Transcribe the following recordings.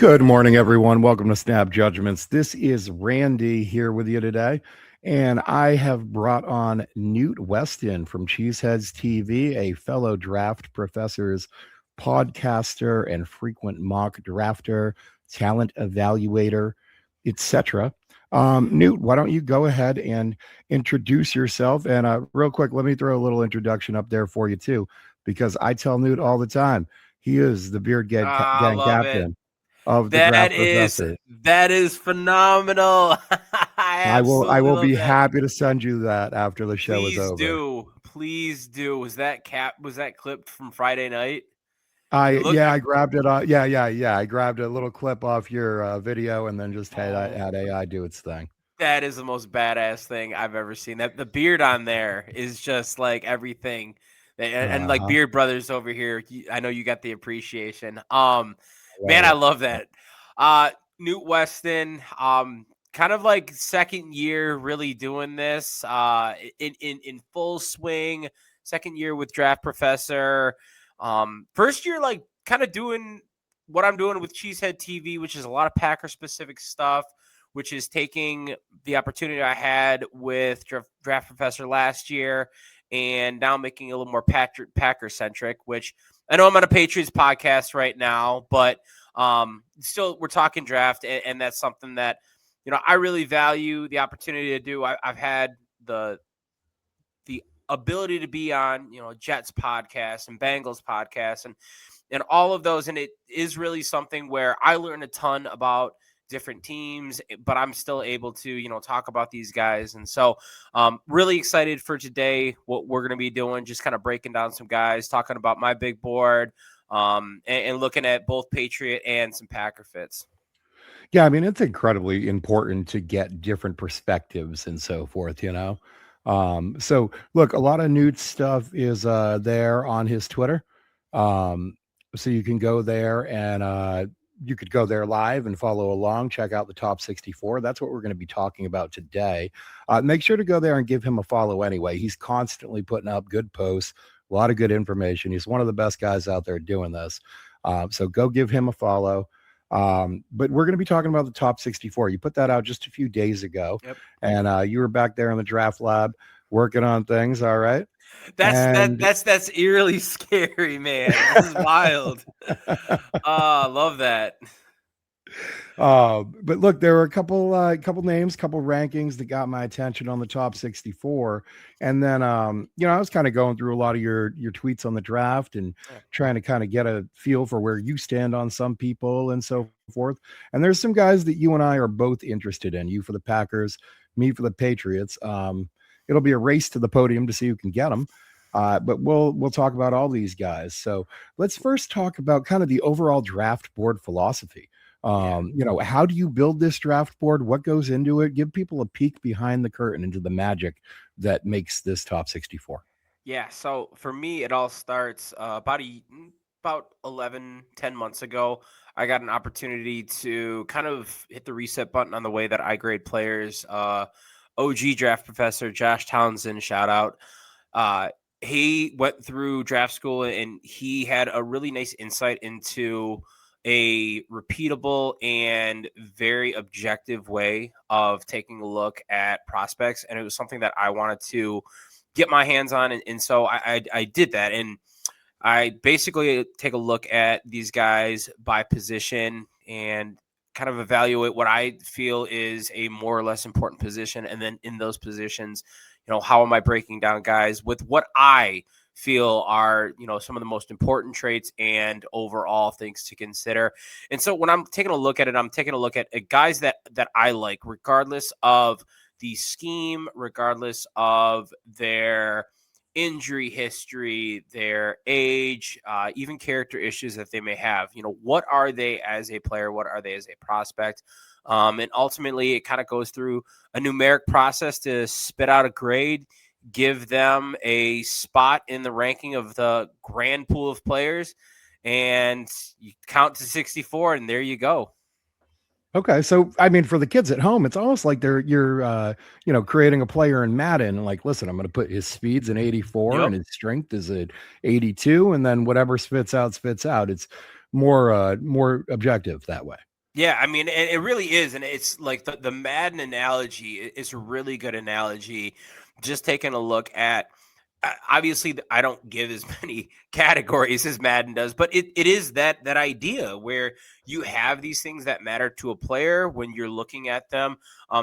Good morning, everyone. Welcome to Snap Judgments. This is Randy here with you today, and I have brought on Newt Westen from Cheeseheads TV, a fellow draft professor's podcaster and frequent mock drafter, talent evaluator, etc. Newt, why don't you go ahead and introduce yourself? And real quick, let me throw a little introduction up there for you too, because I tell Newt all the time he is the Beard I Gang love it. captain of the That draft is professor. that is phenomenal. I I will absolutely be love that. happy to send you that after the show is Please over. do. Please do. Was that clipped from Friday night? I It looked yeah, I grabbed it. Yeah. I grabbed a little clip off your video and then just had oh, AI do its thing. that is the most badass thing I've ever seen. That the beard on there is just like everything. And like Uh-huh. Beard Brothers over here, I know you got the appreciation. Love Man, I it. love that. Newt Weston, kind of like second year really doing this, in full swing. Second year with Draft Professor. First year like kind of doing what I'm doing with Cheesehead TV, which is a lot of Packer specific stuff, which is taking the opportunity I had with Draft Professor last year and now making it a little more Packer centric, which I know I'm on a Patriots podcast right now, but still we're talking draft, and that's something that I really value the opportunity to do. I've had the ability to be on Jets podcast and Bengals podcast and all of those, and it is really something where I learn a ton about different teams, but I'm still able to talk about these guys. And so really excited for today, what we're going to be doing, just kind of breaking down some guys, talking about my big board, and looking at both Patriot and some Packer fits. Yeah, I mean, it's incredibly important to get different perspectives and so forth. So look, a lot of Newt's stuff is there on his Twitter. Um, so you can go there and you could go there live and follow along, check out the top 64. That's what we're going to be talking about today. Make sure to go there and give him a follow anyway. He's constantly putting up good posts, a lot of good information. He's one of the best guys out there doing this. So go give him a follow. But we're going to be talking about the top 64. You put that out just a few days ago, Yep. and you were back there in the draft lab working on things. All right. And That's eerily scary, man. This is wild. I love that. but look, there were a couple names, couple rankings that got my attention on the top 64. And then I was kind of going through a lot of your tweets on the draft and Yeah. trying to kind of get a feel for where you stand on some people and so forth. And there's some guys that you and I are both interested in. You for the Packers, me for the Patriots. It'll be a race to the podium to see who can get them. But we'll talk about all these guys. So let's first talk about kind of the overall draft board philosophy. Yeah. How do you build this draft board? What goes into it? Give people a peek behind the curtain into the magic that makes this top 64. Yeah, so for me, it all starts about 11, 10 months ago. I got an opportunity to kind of hit the reset button on the way that I grade players. OG draft professor Josh Townsend, shout out. He went through draft school and he had a really nice insight into a repeatable and very objective way of taking a look at prospects. And it was something that I wanted to get my hands on. And so I did that. And I basically take a look at these guys by position and kind of evaluate what I feel is a more or less important position. And then in those positions, how am I breaking down guys with what I feel are, some of the most important traits and overall things to consider. And so when I'm taking a look at it, I'm taking a look at guys that I like, regardless of the scheme, regardless of their injury history, their age, even character issues that they may have. What are they as a player? What are they as a prospect? And ultimately, it kind of goes through a numeric process to spit out a grade, give them a spot in the ranking of the grand pool of players, and you count to 64, and there you go. Okay, so I mean, for the kids at home, it's almost like you're creating a player in Madden. Like, listen, I'm going to put his speeds in 84 Yep. and his strength is at 82, and then whatever spits out, spits out. It's more objective that way. Yeah, I mean, it really is, and it's like the Madden analogy is a really good analogy. Just taking a look at, obviously, I don't give as many categories as Madden does, but it is that idea where you have these things that matter to a player when you're looking at them.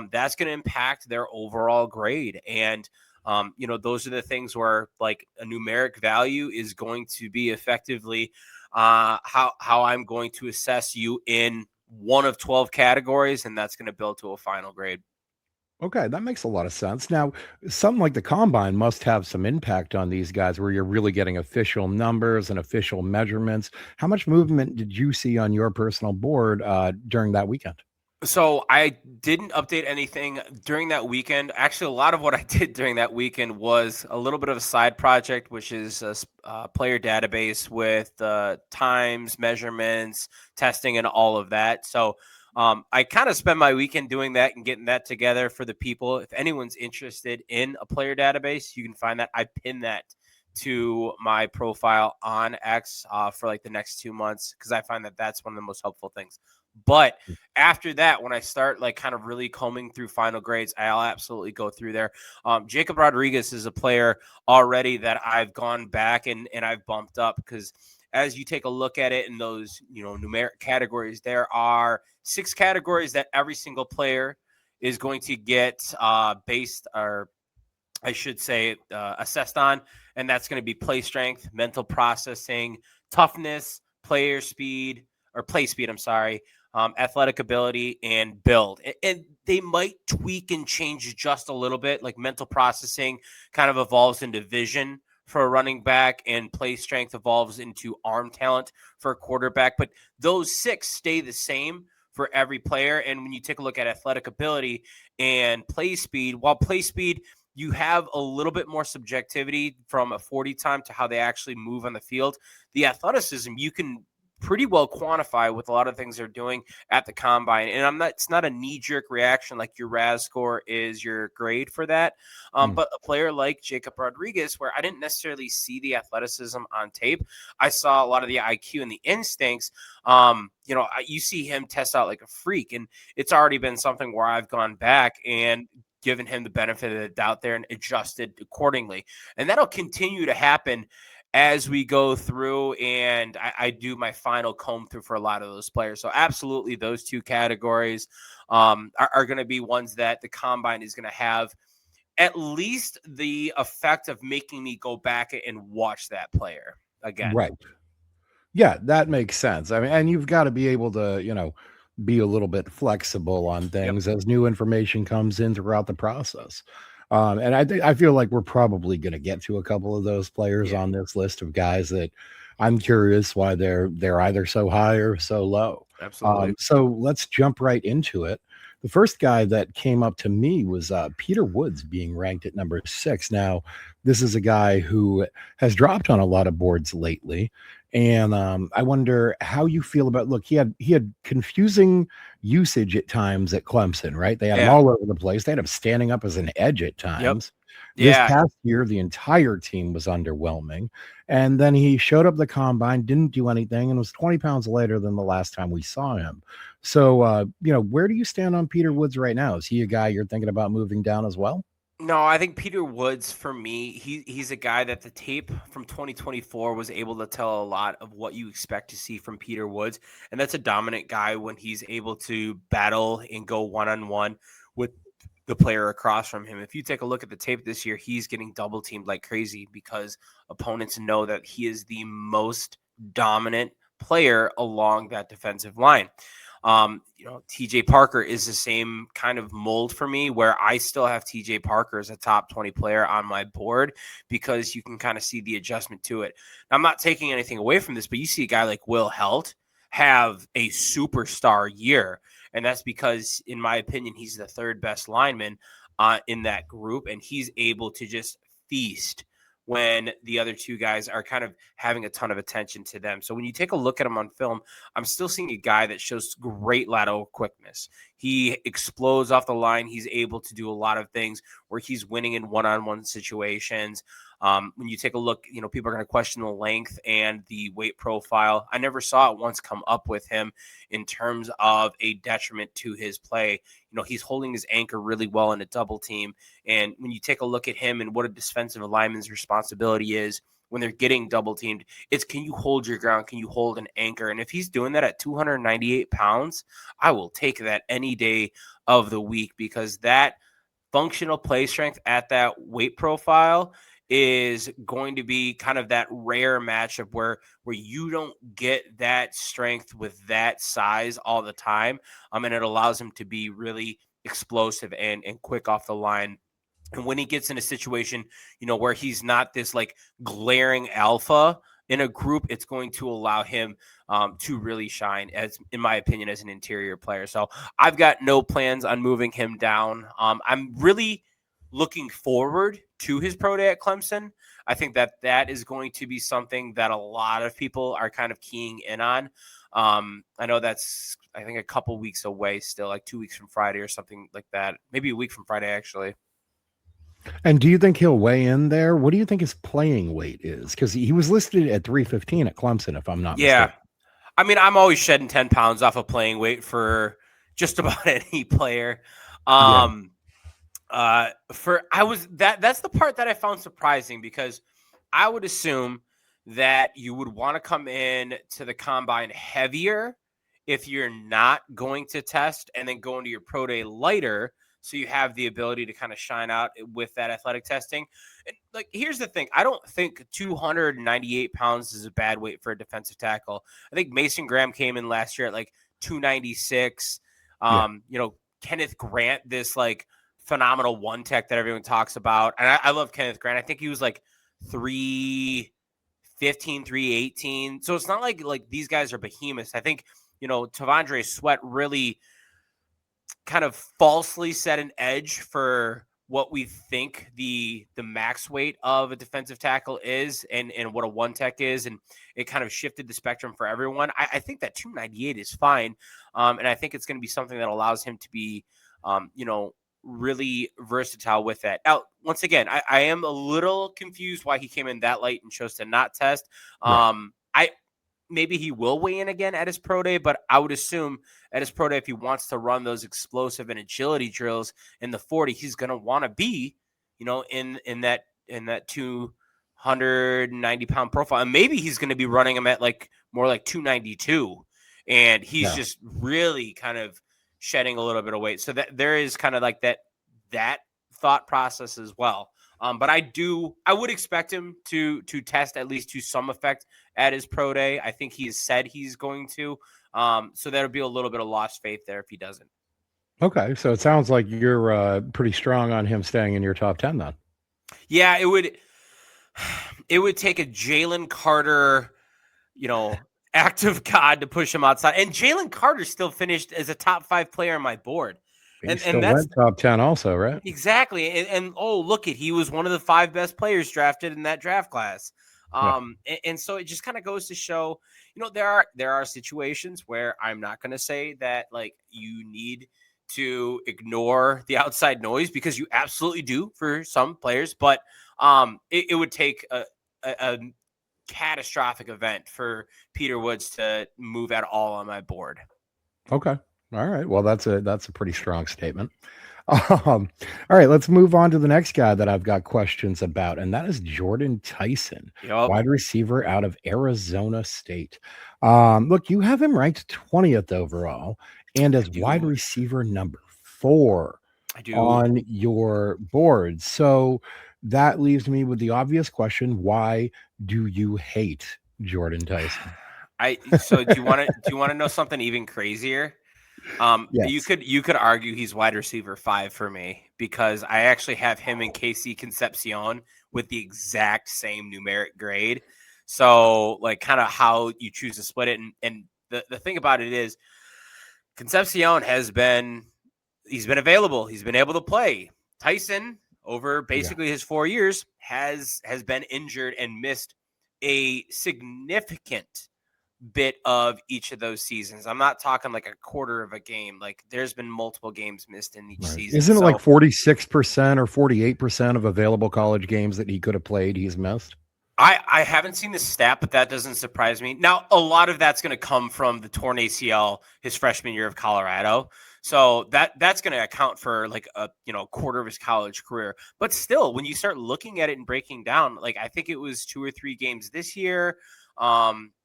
That's going to impact their overall grade, and those are the things where like a numeric value is going to be effectively how I'm going to assess you in one of 12 categories, and that's going to build to a final grade. Okay, that makes a lot of sense. Now, something like the combine must have some impact on these guys where you're really getting official numbers and official measurements. How much movement did you see on your personal board during that weekend? So I didn't update anything during that weekend. Actually, a lot of what I did during that weekend was a little bit of a side project, which is a player database with times, measurements, testing, and all of that. So I kind of spend my weekend doing that and getting that together for the people. If anyone's interested in a player database, you can find that. I pin that to my profile on X for like the next 2 months because I find that that's one of the most helpful things. But after that, when I start like kind of really combing through final grades, I'll absolutely go through there. Jacob Rodriguez is a player already that I've gone back and I've bumped up because as you take a look at it in those numeric categories, there are 6 categories that every single player is going to get based, or I should say assessed on, and that's going to be play strength, mental processing, toughness, player speed or play speed. I'm sorry, athletic ability, and build. And they might tweak and change just a little bit. Like mental processing kind of evolves into vision for a running back, and play strength evolves into arm talent for a quarterback. But those 6 stay the same for every player. And when you take a look at athletic ability and play speed, while play speed you have a little bit more subjectivity from a 40 time to how they actually move on the field. The athleticism you can pretty well quantify with a lot of things they're doing at the combine. And it's not a knee jerk reaction like your RAS score is your grade for that. Mm, But a player like Jacob Rodriguez, where I didn't necessarily see the athleticism on tape, I saw a lot of the IQ and the instincts. You see him test out like a freak, and it's already been something where I've gone back and given him the benefit of the doubt there and adjusted accordingly. And that'll continue to happen as we go through and I do my final comb through for a lot of those players. So absolutely those 2 categories are going to be ones that the combine is going to have at least the effect of making me go back and watch that player again. right. Yeah, that makes sense. I mean, and you've got to be able to, be a little bit flexible on Yep. things as new information comes in throughout the process. And I feel like we're probably going to get to a couple of those players Yeah, on this list of guys that I'm curious why they're either so high or so low. absolutely. So let's jump right into it. The first guy that came up to me was Peter Woods being ranked at number 6. Now, this is a guy who has dropped on a lot of boards lately. And I wonder how you feel about look, he had confusing usage at times at Clemson, right? They had him Yeah. all over the place. They had him standing up as an edge at Yep. times. This Yeah. past year, the entire team was underwhelming. And then he showed up at the combine, didn't do anything, and was 20 pounds lighter than the last time we saw him. So, where do you stand on Peter Woods right now? Is he a guy you're thinking about moving down as well? No, I think Peter Woods for me, he's a guy that the tape from 2024 was able to tell a lot of what you expect to see from Peter Woods, and that's a dominant guy when he's able to battle and go one-on-one with the player across from him. If you take a look at the tape this year, he's getting double teamed like crazy because opponents know that he is the most dominant player along that defensive line. TJ Parker is the same kind of mold for me where I still have TJ Parker as a top 20 player on my board because you can kind of see the adjustment to it. Now, I'm not taking anything away from this, but you see a guy like Will Helt have a superstar year. And that's because, in my opinion, he's the 3rd best lineman in that group. And he's able to just feast when the other 2 guys are kind of having a ton of attention to them. So when you take a look at him on film, I'm still seeing a guy that shows great lateral quickness. He explodes off the line. He's able to do a lot of things where he's winning in one-on-one situations. When you take a look, people are going to question the length and the weight profile. I never saw it once come up with him in terms of a detriment to his play. He's holding his anchor really well in a double team. And when you take a look at him and what a defensive lineman's responsibility is when they're getting double teamed, it's can you hold your ground? Can you hold an anchor? And if he's doing that at 298 pounds, I will take that any day of the week, because that functional play strength at that weight profile is going to be kind of that rare matchup where you don't get that strength with that size all the time. And it allows him to be really explosive and quick off the line. And when he gets in a situation, where he's not this like glaring alpha in a group, it's going to allow him to really shine, as in my opinion, as an interior player. So I've got no plans on moving him down. I'm really looking forward to his pro day at Clemson. I think that is going to be something that a lot of people are kind of keying in on. I know that's, I think, a couple weeks away still, like 2 weeks from Friday or something like that. Maybe a week from Friday, actually. And do you think he'll weigh in there? What do you think his playing weight is? Because he was listed at 315 at Clemson, if I'm not Yeah. mistaken. I mean, I'm always shedding 10 pounds off of playing weight for just about any player. Yeah. That's the part that I found surprising, because I would assume that you would want to come in to the combine heavier if you're not going to test, and then go into your pro day lighter, so you have the ability to kind of shine out with that athletic testing. And like, here's the thing. I don't think 298 pounds is a bad weight for a defensive tackle. I think Mason Graham came in last year at like 296. Yeah. Kenneth Grant, this like phenomenal one tech that everyone talks about. And I love Kenneth Grant. I think he was like 315, 318. So it's not like these guys are behemoths. I think, Tavondre Sweat really kind of falsely set an edge for what we think the max weight of a defensive tackle is, and what a one tech is. And it kind of shifted the spectrum for everyone. I think that 298 is fine. And I think it's going to be something that allows him to be, really versatile with that. Now, once again, I am a little confused why he came in that late and chose to not test. Right. Maybe he will weigh in again at his pro day, but I would assume at his pro day, if he wants to run those explosive and agility drills in the 40, he's going to want to be, in that 290-pound profile. And maybe he's going to be running them at like more like 292. And he's Yeah. just really kind of shedding a little bit of weight. So that there is kind of like that thought process as well. But I would expect him to test at least to some effect at his pro day. I think he has said he's going to. So there'll be a little bit of lost faith there if he doesn't. Okay. So it sounds like you're pretty strong on him staying in your top 10 then. Yeah, it would take a Jalen Carter, act of God to push him outside. And Jalen Carter still finished as a top 5 player on my board. He And still that's went top 10 also, right? exactly. And oh, look he was one of the 5 best players drafted in that draft class. Yeah. And so it just kind of goes to show, there are situations where I'm not going to say that like you need to ignore the outside noise, because you absolutely do for some players, but it would take a catastrophic event for Peter Woods to move at all on my board. Okay. All right. Well, that's a pretty strong statement. All right, let's move on to the next guy that I've got questions about, and that is Jordan Tyson, Yep. wide receiver out of Arizona State. Look, you have him ranked 20th overall and as wide receiver number 4 I do. on your board. So that leaves me with the obvious question: why do you hate Jordan Tyson? So do you want to know something even crazier? You Yes. could argue he's wide receiver 5 for me, because I actually have him in KC Concepcion with the exact same numeric grade. So like kind of how you choose to split it. And the thing about it is Concepcion he's been available. He's been able to play. Tyson, over basically his 4 years, has been injured and missed a significant bit of each of those seasons. I'm not talking like a quarter of a game. Like there's been multiple games missed in each Right. season. Isn't it like So 46% or 48% of available college games that he could have played, he's missed? I haven't seen the stat, but that doesn't surprise me. Now, a lot of that's going to come from the torn ACL his freshman year of Colorado. So that's going to account for like a quarter of his college career. But still, when you start looking at it and breaking down, like I think it was 2 or 3 games this year.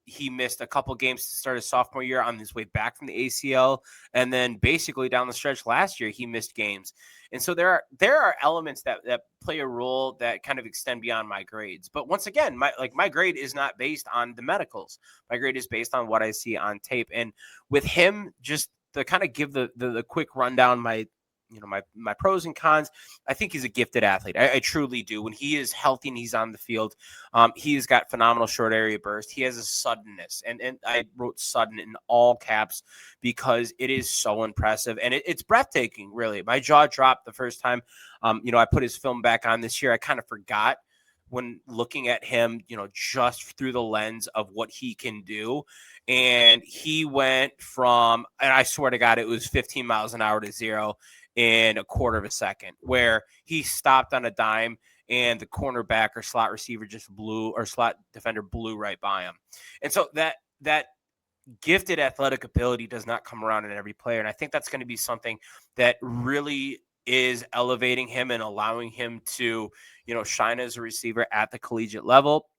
He missed a couple games to start his sophomore year on his way back from the ACL, and then basically down the stretch last year he missed games. And so there are elements that play a role that kind of extend beyond my grades. But once again, my grade is not based on the medicals. My grade is based on what I see on tape. And with him, just to kind of give the quick rundown, my pros and cons. I think he's a gifted athlete. I truly do. When he is healthy and he's on the field, he's got phenomenal short area burst. He has a suddenness, and I wrote sudden in all caps because it is so impressive and it's breathtaking. Really, my jaw dropped the first time. I put his film back on this year. I kind of forgot when looking at him, just through the lens of what he can do. And he went from, and I swear to God, it was 15 miles an hour to 0 in a quarter of a second, where he stopped on a dime and the cornerback or slot receiver just slot defender blew right by him. And so that gifted athletic ability does not come around in every player. And I think that's going to be something that really is elevating him and allowing him to, shine as a receiver at the collegiate level.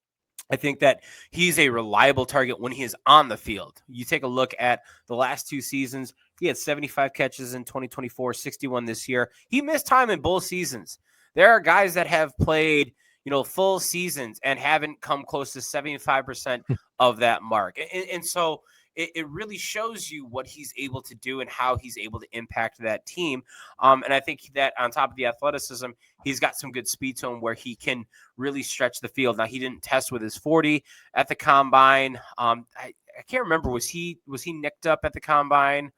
I think that he's a reliable target when he is on the field. You take a look at the last 2 seasons. He had 75 catches in 2024, 61 this year. He missed time in both seasons. There are guys that have played, full seasons and haven't come close to 75% of that mark. And so it really shows you what he's able to do and how he's able to impact that team. And I think that on top of the athleticism, he's got some good speed to him where he can really stretch the field. Now, he didn't test with his 40 at the combine. I can't remember. Was he nicked up at the combine,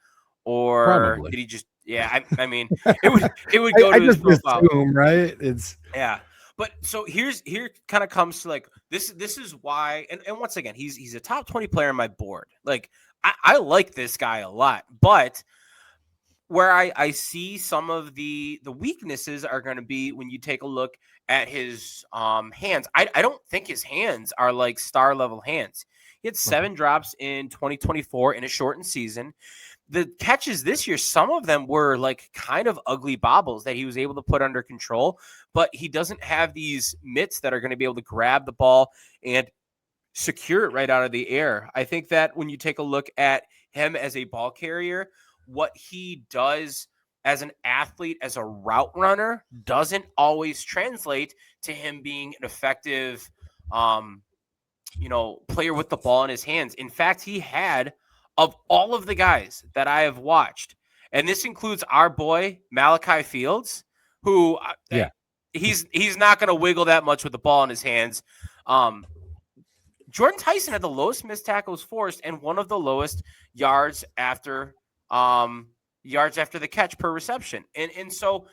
or Probably. did he just? Yeah, I mean, it would go I to his just profile. assume, right? It's Yeah. But so here kind of comes to like this is why, and once again, he's a top 20 player on my board. Like I like this guy a lot, but where I see some of the weaknesses are going to be when you take a look at his hands. I don't think his hands are like star level hands. He had okay. 7 drops in 2024 in a shortened season. The catches this year, some of them were like kind of ugly bobbles that he was able to put under control, but he doesn't have these mitts that are going to be able to grab the ball and secure it right out of the air. I think that when you take a look at him as a ball carrier, what he does as an athlete, as a route runner, doesn't always translate to him being an effective, player with the ball in his hands. In fact, he had, of all of the guys that I have watched, and this includes our boy Malachi Fields, who Yeah. he's not going to wiggle that much with the ball in his hands. Jordan Tyson had the lowest missed tackles forced and one of the lowest yards after the catch per reception. And so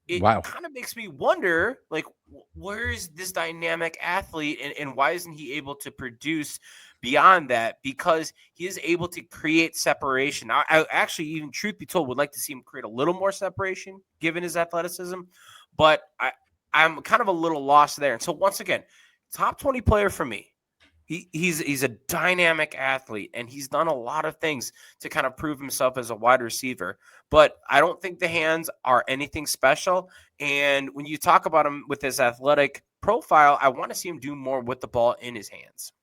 it Wow. kind of makes me wonder, like, where is this dynamic athlete and why isn't he able to produce beyond that? Because he is able to create separation. I actually, even truth be told, would like to see him create a little more separation given his athleticism, but I'm kind of a little lost there. And so once again, top 20 player for me. He's a dynamic athlete, and he's done a lot of things to kind of prove himself as a wide receiver. But I don't think the hands are anything special. And when you talk about him with his athletic profile, I want to see him do more with the ball in his hands.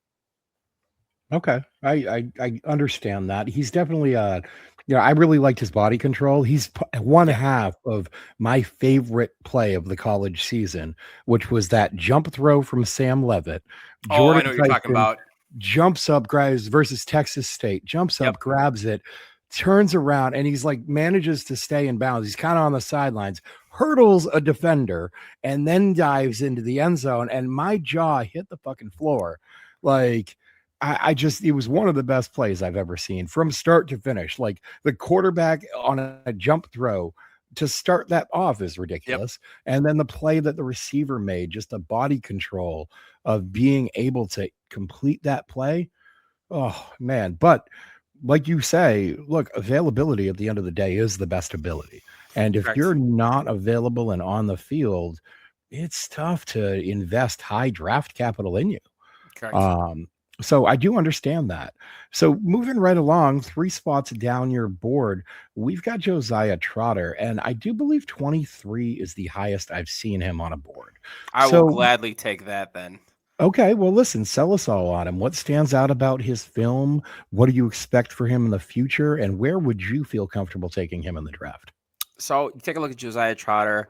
Okay. I understand that. He's definitely I really liked his body control. He's one Yeah. half of my favorite play of the college season, which was that jump throw from Sam Levitt. Oh, I Jordan know what you're talking Tyson about. jumps up, grabs versus Texas State, jumps Yep. up, grabs it, turns around, and he's like manages to stay in bounds. He's kind of on the sidelines, hurdles a defender, and then dives into the end zone. And my jaw hit the fucking floor. Like, it was one of the best plays I've ever seen from start to finish. Like the quarterback on a jump throw to start that off is ridiculous. And then the play that the receiver made, just a body control of being able to complete that play. Oh man, but like you say, look, availability at the end of the day is the best ability. And if you're Correct. not available and on the field, it's tough to invest high draft capital in you. Correct. Um, so I do understand that. So moving right along, 3 spots down your board, we've got Josiah Trotter, and I do believe 23 is the highest I've seen him on a board. I will So gladly take that then. okay, well, listen, sell us all on him. What stands out about his film? What do you expect for him in the future? And where would you feel comfortable taking him in the draft? So you take a look at Josiah Trotter.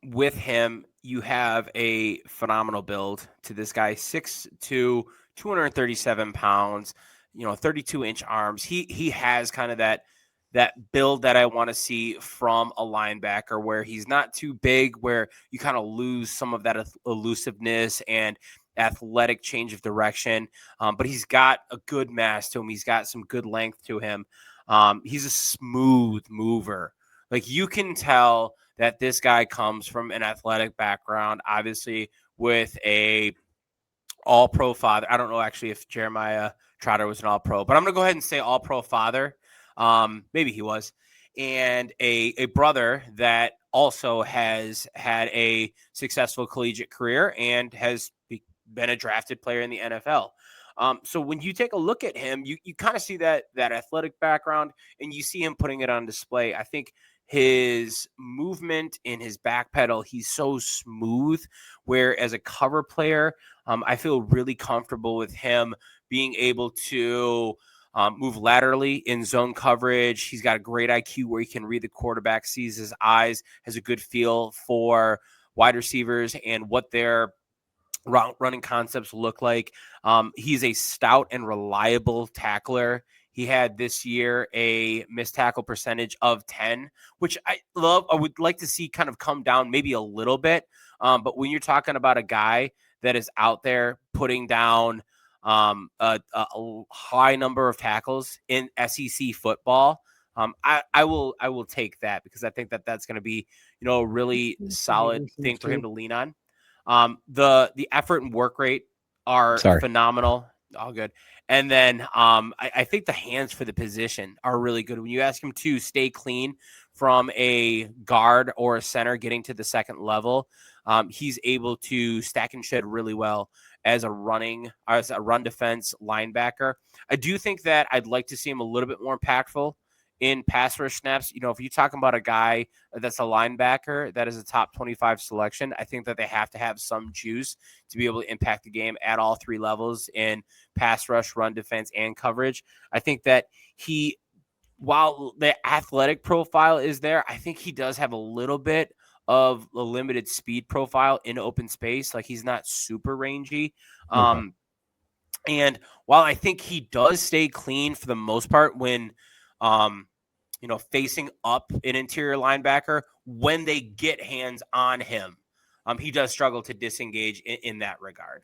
With him, you have a phenomenal build to this guy, 6'2", 237 pounds, 32-inch arms. He has kind of that build that I want to see from a linebacker, where he's not too big, where you kind of lose some of that elusiveness and athletic change of direction. But he's got a good mass to him. He's got some good length to him. He's a smooth mover. Like, you can tell that this guy comes from an athletic background, obviously with a all-pro father. I don't know actually if Jeremiah Trotter was an all-pro, but I'm going to go ahead and say all-pro father. Maybe he was. And a brother that also has had a successful collegiate career and has been a drafted player in the NFL. So when you take a look at him, you kind of see that athletic background, and you see him putting it on display. I think his movement in his back pedal, he's so smooth, where as a cover player, I feel really comfortable with him being able to move laterally in zone coverage. He's got a great IQ where he can read the quarterback, sees his eyes, has a good feel for wide receivers and what their route running concepts look like. He's a stout and reliable tackler. He had this year a missed tackle percentage of 10, which I love. I would like to see kind of come down maybe a little bit. But when you're talking about a guy that is out there putting down a high number of tackles in SEC football, I will take that, because I think that that's going to be a really solid thing for him to lean on. The effort and work rate are Sorry. phenomenal. All good. And then I think the hands for the position are really good. When you ask him to stay clean from a guard or a center getting to the second level, he's able to stack and shed really well as a run defense linebacker. I do think that I'd like to see him a little bit more impactful in pass rush snaps. If you're talking about a guy that's a linebacker that is a top 25 selection, I think that they have to have some juice to be able to impact the game at all three levels in pass rush, run defense, and coverage. I think that while the athletic profile is there, I think he does have a little bit of a limited speed profile in open space. Like, he's not super rangy. Okay. And while I think he does stay clean for the most part when facing up an interior linebacker, when they get hands on him, he does struggle to disengage in that regard.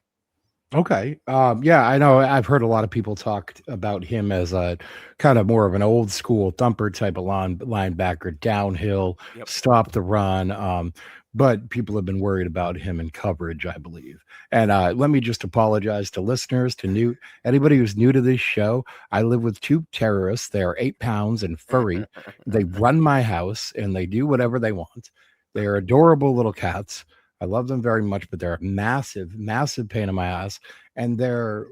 Okay. Yeah, I know. I've heard a lot of people talk about him as a kind of more of an old school thumper type of linebacker, downhill, Yep. stop the run. But people have been worried about him in coverage, I believe. And let me just apologize to listeners, to Newt, anybody who's new to this show. I live with two terrorists. They are 8 pounds and furry. They run my house and they do whatever they want. They are adorable little cats. I love them very much, but they're a massive, massive pain in my ass. And they're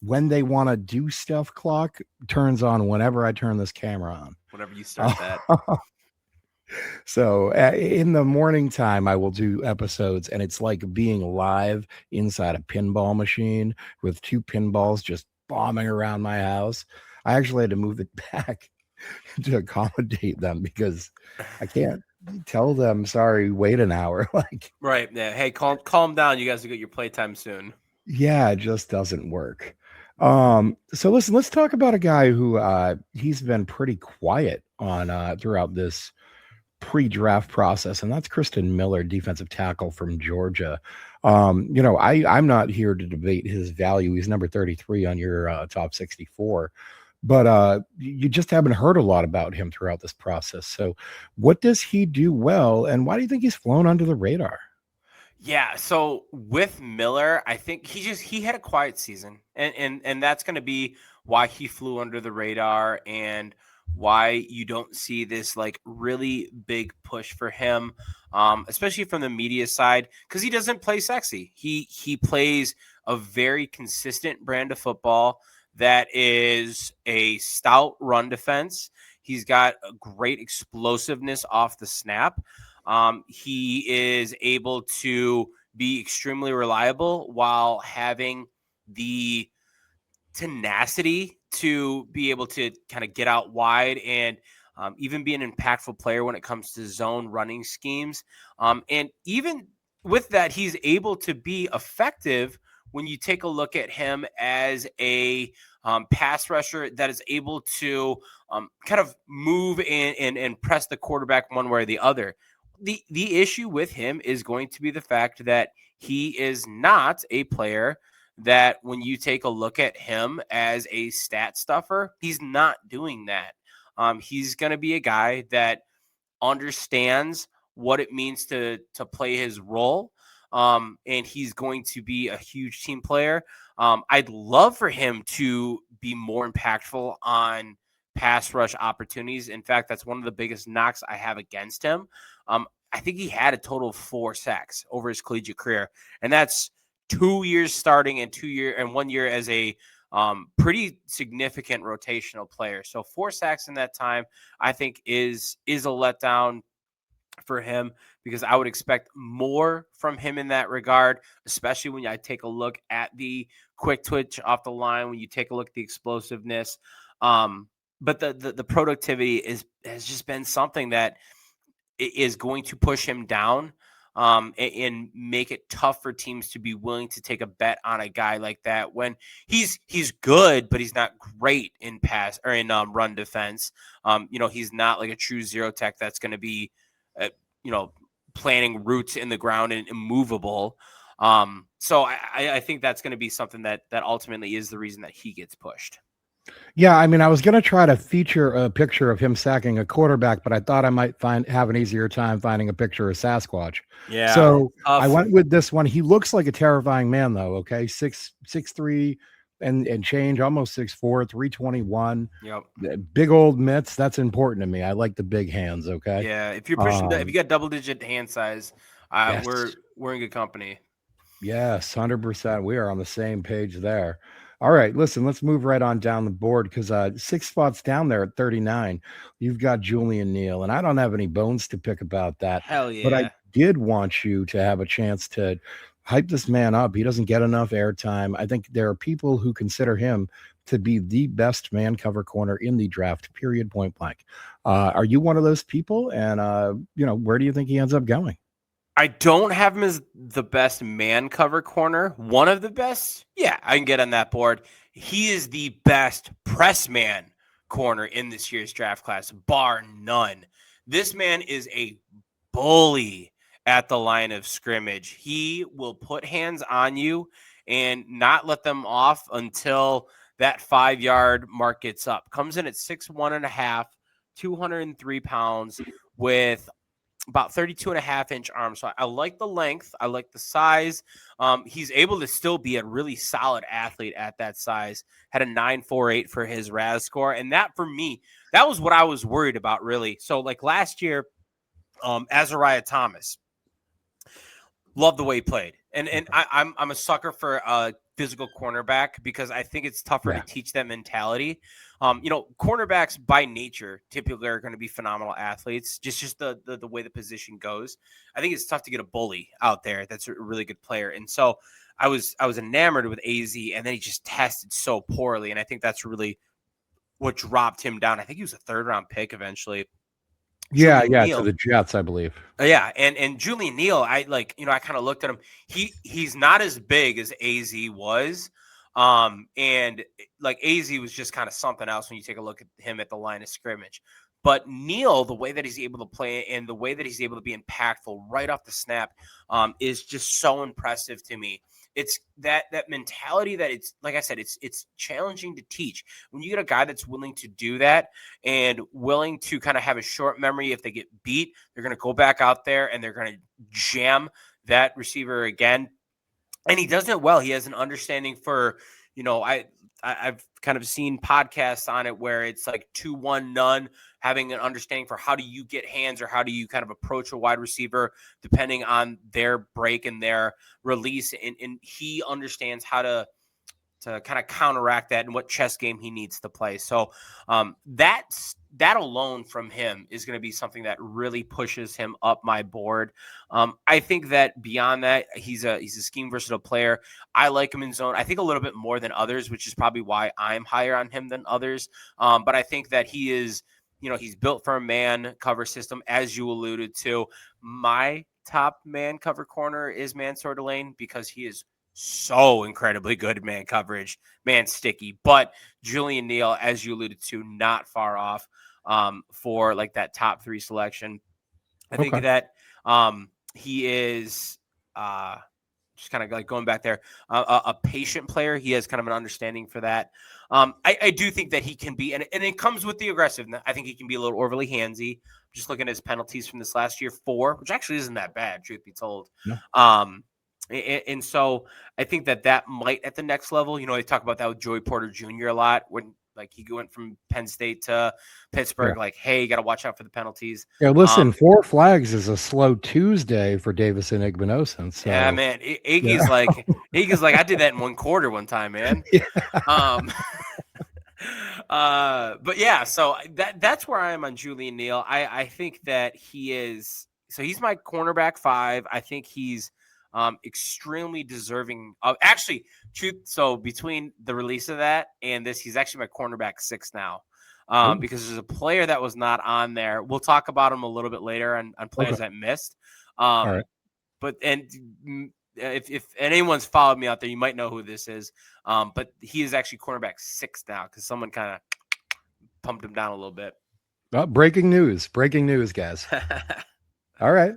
when they want to do stuff, clock turns on whenever I turn this camera on. Whenever you start that. So in the morning time, I will do episodes, and it's like being live inside a pinball machine with two pinballs just bombing around my house. I actually had to move it back to accommodate them because I can't tell them, sorry, wait an hour. Like, Right. Yeah. Hey, calm down. You guys will get your playtime soon. yeah, it just doesn't work. So listen, let's talk about a guy who he's been pretty quiet on throughout this pre-draft process, and that's Kristen Miller, defensive tackle from Georgia. I'm not here to debate his value. He's number 33 on your top 64, but you just haven't heard a lot about him throughout this process. So what does he do well, and why do you think he's flown under the radar? Yeah, so with Miller, I think he had a quiet season, and that's going to be why he flew under the radar and why you don't see this like really big push for him, especially from the media side, because he doesn't play sexy. He plays a very consistent brand of football that is a stout run defense. He's got a great explosiveness off the snap. He is able to be extremely reliable while having the tenacity to be able to kind of get out wide and even be an impactful player when it comes to zone running schemes. And even with that, he's able to be effective when you take a look at him as a pass rusher that is able to kind of move and press the quarterback one way or the other. The issue with him is going to be the fact that he is not a player that when you take a look at him as a stat stuffer, he's not doing that. He's going to be a guy that understands what it means to play his role. And he's going to be a huge team player. I'd love for him to be more impactful on pass rush opportunities. In fact, that's one of the biggest knocks I have against him. I think he had a total of 4 sacks over his collegiate career, and that's 2 years starting and 2 year and 1 year as a pretty significant rotational player. So 4 sacks in that time, I think is a letdown for him because I would expect more from him in that regard, especially when I take a look at the quick twitch off the line, when you take a look at the explosiveness. But the productivity has just been something that is going to push him down and make it tough for teams to be willing to take a bet on a guy like that when he's good, but he's not great in pass or in run defense. He's not like a true zero tech that's going to be, uh, you know, planting roots in the ground and immovable. So I think that's going to be something that ultimately is the reason that he gets pushed. Yeah, I mean, I was going to try to feature a picture of him sacking a quarterback, but I thought I might have an easier time finding a picture of Sasquatch. Yeah, So I tough. went with this one. He looks like a terrifying man, though. Okay, 6'3" and change, almost 6'4", 321. Yep. Big old mitts. That's important to me. I like the big hands. Okay. Yeah, if you're pushing if you Um, got double digit hand size, yes. we're in good company. Yes, 100%. We are on the same page there. All right, listen, let's move right on down the board because 6 spots down there at 39, you've got Julian Neal, and I don't have any bones to pick about that, Hell but I yeah. did want you to have a chance to hype this man up. He doesn't get enough airtime. I think there are people who consider him to be the best man cover corner in the draft, period, point blank. Are you one of those people? And, where do you think he ends up going? I don't have him as the best man cover corner. One of the best? Yeah, I can get on that board. He is the best press man corner in this year's draft class, bar none. This man is a bully at the line of scrimmage. He will put hands on you and not let them off until that 5 yard mark gets up. Comes in at 6'1 and a half, 203 pounds with about 32 and a half inch arms. So I like the length. I like the size. He's able to still be a really solid athlete at that size. Had a 9.48 for his RAS score. And that for me, that was what I was worried about really. So like last year, Azariah Thomas, love the way he played. And I'm a sucker for a physical cornerback because I think it's tougher to Yeah. teach that mentality. Cornerbacks by nature typically are going to be phenomenal athletes. Just the way the position goes. I think it's tough to get a bully out there that's a really good player. And so I was enamored with AZ, and then he just tested so poorly. And I think that's really what dropped him down. I think he was a 3rd round pick eventually. Yeah, Julian yeah, to Neal. the Jets, I believe. Yeah, and Julian Neal, I kind of looked at him. He's not as big as AZ was. And like AZ was just kind of something else when you take a look at him at the line of scrimmage. But Neal, the way that he's able to play and the way that he's able to be impactful right off the snap, is just so impressive to me. It's that mentality that it's like I said, it's challenging to teach. When you get a guy that's willing to do that and willing to kind of have a short memory, if they get beat, they're going to go back out there and they're going to jam that receiver again. And he does it well. He has an understanding for, I've kind of seen podcasts on it where it's like 2-1 none, having an understanding for how do you get hands or how do you kind of approach a wide receiver depending on their break and their release. And he understands how to kind of counteract that and what chess game he needs to play. So that alone from him is going to be something that really pushes him up my board. I think that beyond that, he's a scheme versatile player. I like him in zone. I think a little bit more than others, which is probably why I'm higher on him than others. But I think that he is, he's built for a man cover system, as you alluded to. My top man cover corner is Mansour Delane because he is so incredibly good at man coverage, man sticky. But Julian Neal, as you alluded to, not far off for like that top 3 selection. I think that he is just kind of like going back there, a patient player. He has kind of an understanding for that. I do think that he can be, and it comes with the aggressiveness. I think he can be a little overly handsy. Just looking at his penalties from this last year, 4, which actually isn't that bad, truth be told. No. And so I think that might at the next level, they talk about that with Joey Porter Jr. a lot when like he went from Penn State to Pittsburgh, like, hey, you got to watch out for the penalties. Yeah, listen, 4 flags is a slow Tuesday for Davison Igbinosun. So yeah, man, Iggy's like, I did that in 1 quarter one time, man. Yeah. But yeah, so that's where I am on Julian Neal. I think that he is, so he's my cornerback 5. I think he's extremely deserving of actually truth. So between the release of that and this, he's actually my cornerback 6 now. Because there's a player that was not on there. We'll talk about him a little bit later on players that missed. All right. But if anyone's followed me out there, you might know who this is. But he is actually cornerback 6 now because someone kind of pumped him down a little bit. Breaking news, guys. All right.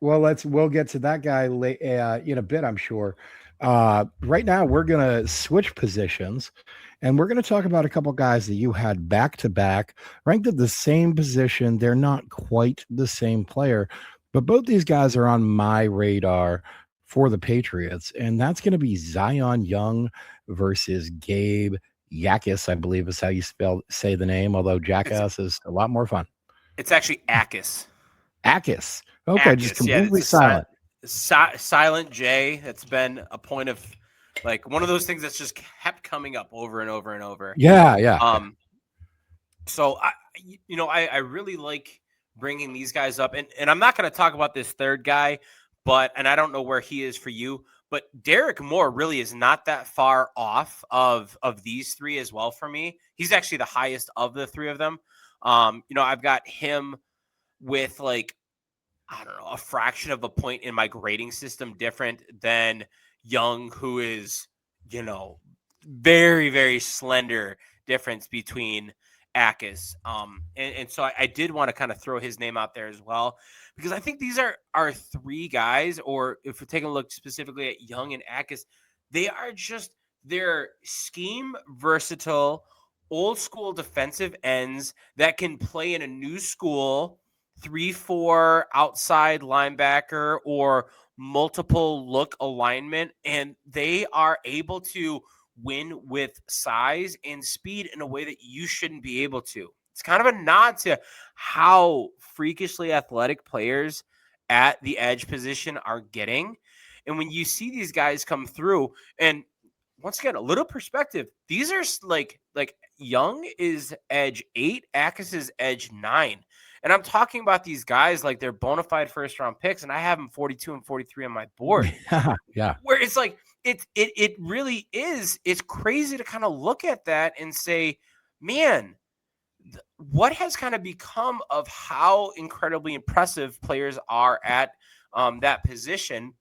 Well, we'll get to that guy in a bit, I'm sure. Right now, we're going to switch positions, and we're going to talk about a couple guys that you had back-to-back, ranked at the same position. They're not quite the same player, but both these guys are on my radar for the Patriots, and that's going to be Zion Young versus Gabe Jacas, I believe is how you say the name, although Jackass is a lot more fun. It's actually Akis. Akis. Okay, just completely silent. Silent J. That's been a point of like one of those things that's just kept coming up over and over and over. Yeah. So I really like bringing these guys up, and I'm not going to talk about this third guy, and I don't know where he is for you, but Derek Moore really is not that far off of these 3 as well for me. He's actually the highest of the 3 of them. I've got him with like, I don't know, a fraction of a point in my grading system different than Young, who is, very, very slender difference between Akis. And so I did want to kind of throw his name out there as well, because I think these are our 3 guys, or if we're taking a look specifically at Young and Akis, they're scheme versatile, old school defensive ends that can play in a new school 3-4 outside linebacker or multiple look alignment, and they are able to win with size and speed in a way that you shouldn't be able to. It's kind of a nod to how freakishly athletic players at the edge position are getting. And when you see these guys come through, and once again, a little perspective, these are like Young is edge 8, Akis is edge 9. And I'm talking about these guys like they're bona fide first round picks, and I have them 42 and 43 on my board. Yeah. Where it's like it really is. It's crazy to kind of look at that and say, man, what has kind of become of how incredibly impressive players are at that position.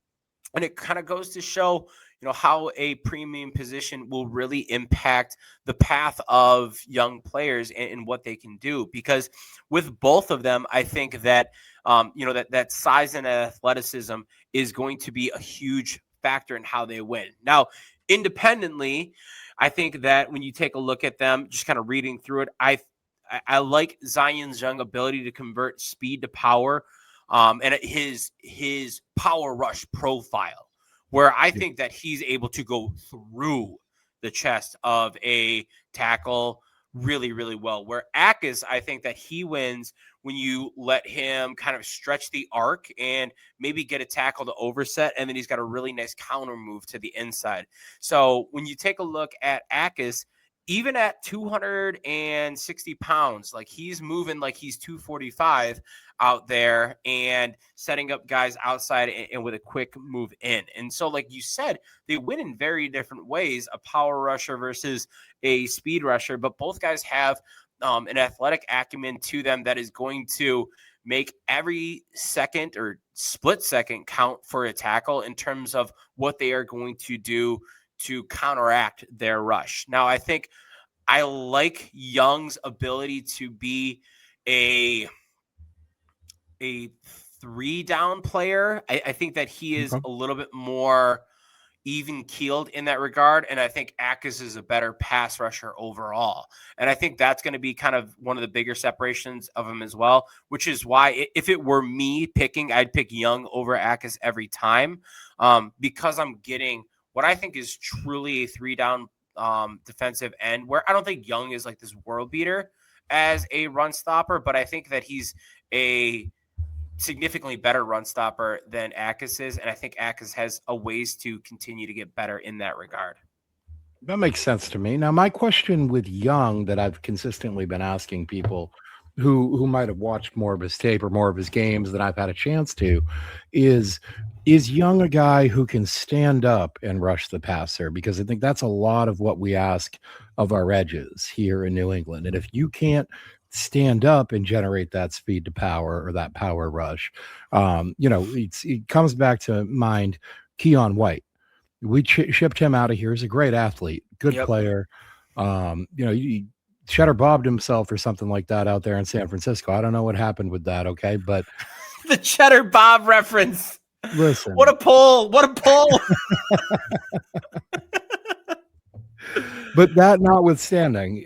And it kind of goes to show, how a premium position will really impact the path of young players and what they can do. Because with both of them, I think that, that size and athleticism is going to be a huge factor in how they win. Now, independently, I think that when you take a look at them, just kind of reading through it, I like Zion's young ability to convert speed to power. and his power rush profile, where I Yeah. think that he's able to go through the chest of a tackle really, really well. Where Akis, I think that he wins when you let him kind of stretch the arc and maybe get a tackle to overset, and then he's got a really nice counter move to the inside. So when you take a look at Akis, even at 260 pounds, like he's moving like he's 245 out there and setting up guys outside and with a quick move in. And so, like you said, they win in very different ways, a power rusher versus a speed rusher, but both guys have an athletic acumen to them that is going to make every second or split second count for a tackle in terms of what they are going to do to counteract their rush. Now, I think I like Young's ability to be a a three down player. I think that he is Okay. a little bit more even keeled in that regard. And I think Akis is a better pass rusher overall. And I think that's going to be kind of one of the bigger separations of him as well, which is why if it were me picking, I'd pick Young over Akis every time, because I'm getting what I think is truly a three down defensive end, where I don't think Young is like this world beater as a run stopper, but I think that he's a significantly better run stopper than Akis is, and I think Akis has a ways to continue to get better in that regard. That makes sense to me. Now, my question with Young that I've consistently been asking people who might have watched more of his tape or more of his games than I've had a chance to is Young a guy who can stand up and rush the passer? Because I think that's a lot of what we ask of our edges here in New England. And if you can't stand up and generate that speed to power or that power rush, it comes back to mind Keon White. We shipped him out of here. He's a great athlete, good Yep. player. He Cheddar bobbed himself or something like that out there in San Francisco. I don't know what happened with that. Okay, but The Cheddar Bob reference. What a listen, pull. What a pull. but that notwithstanding,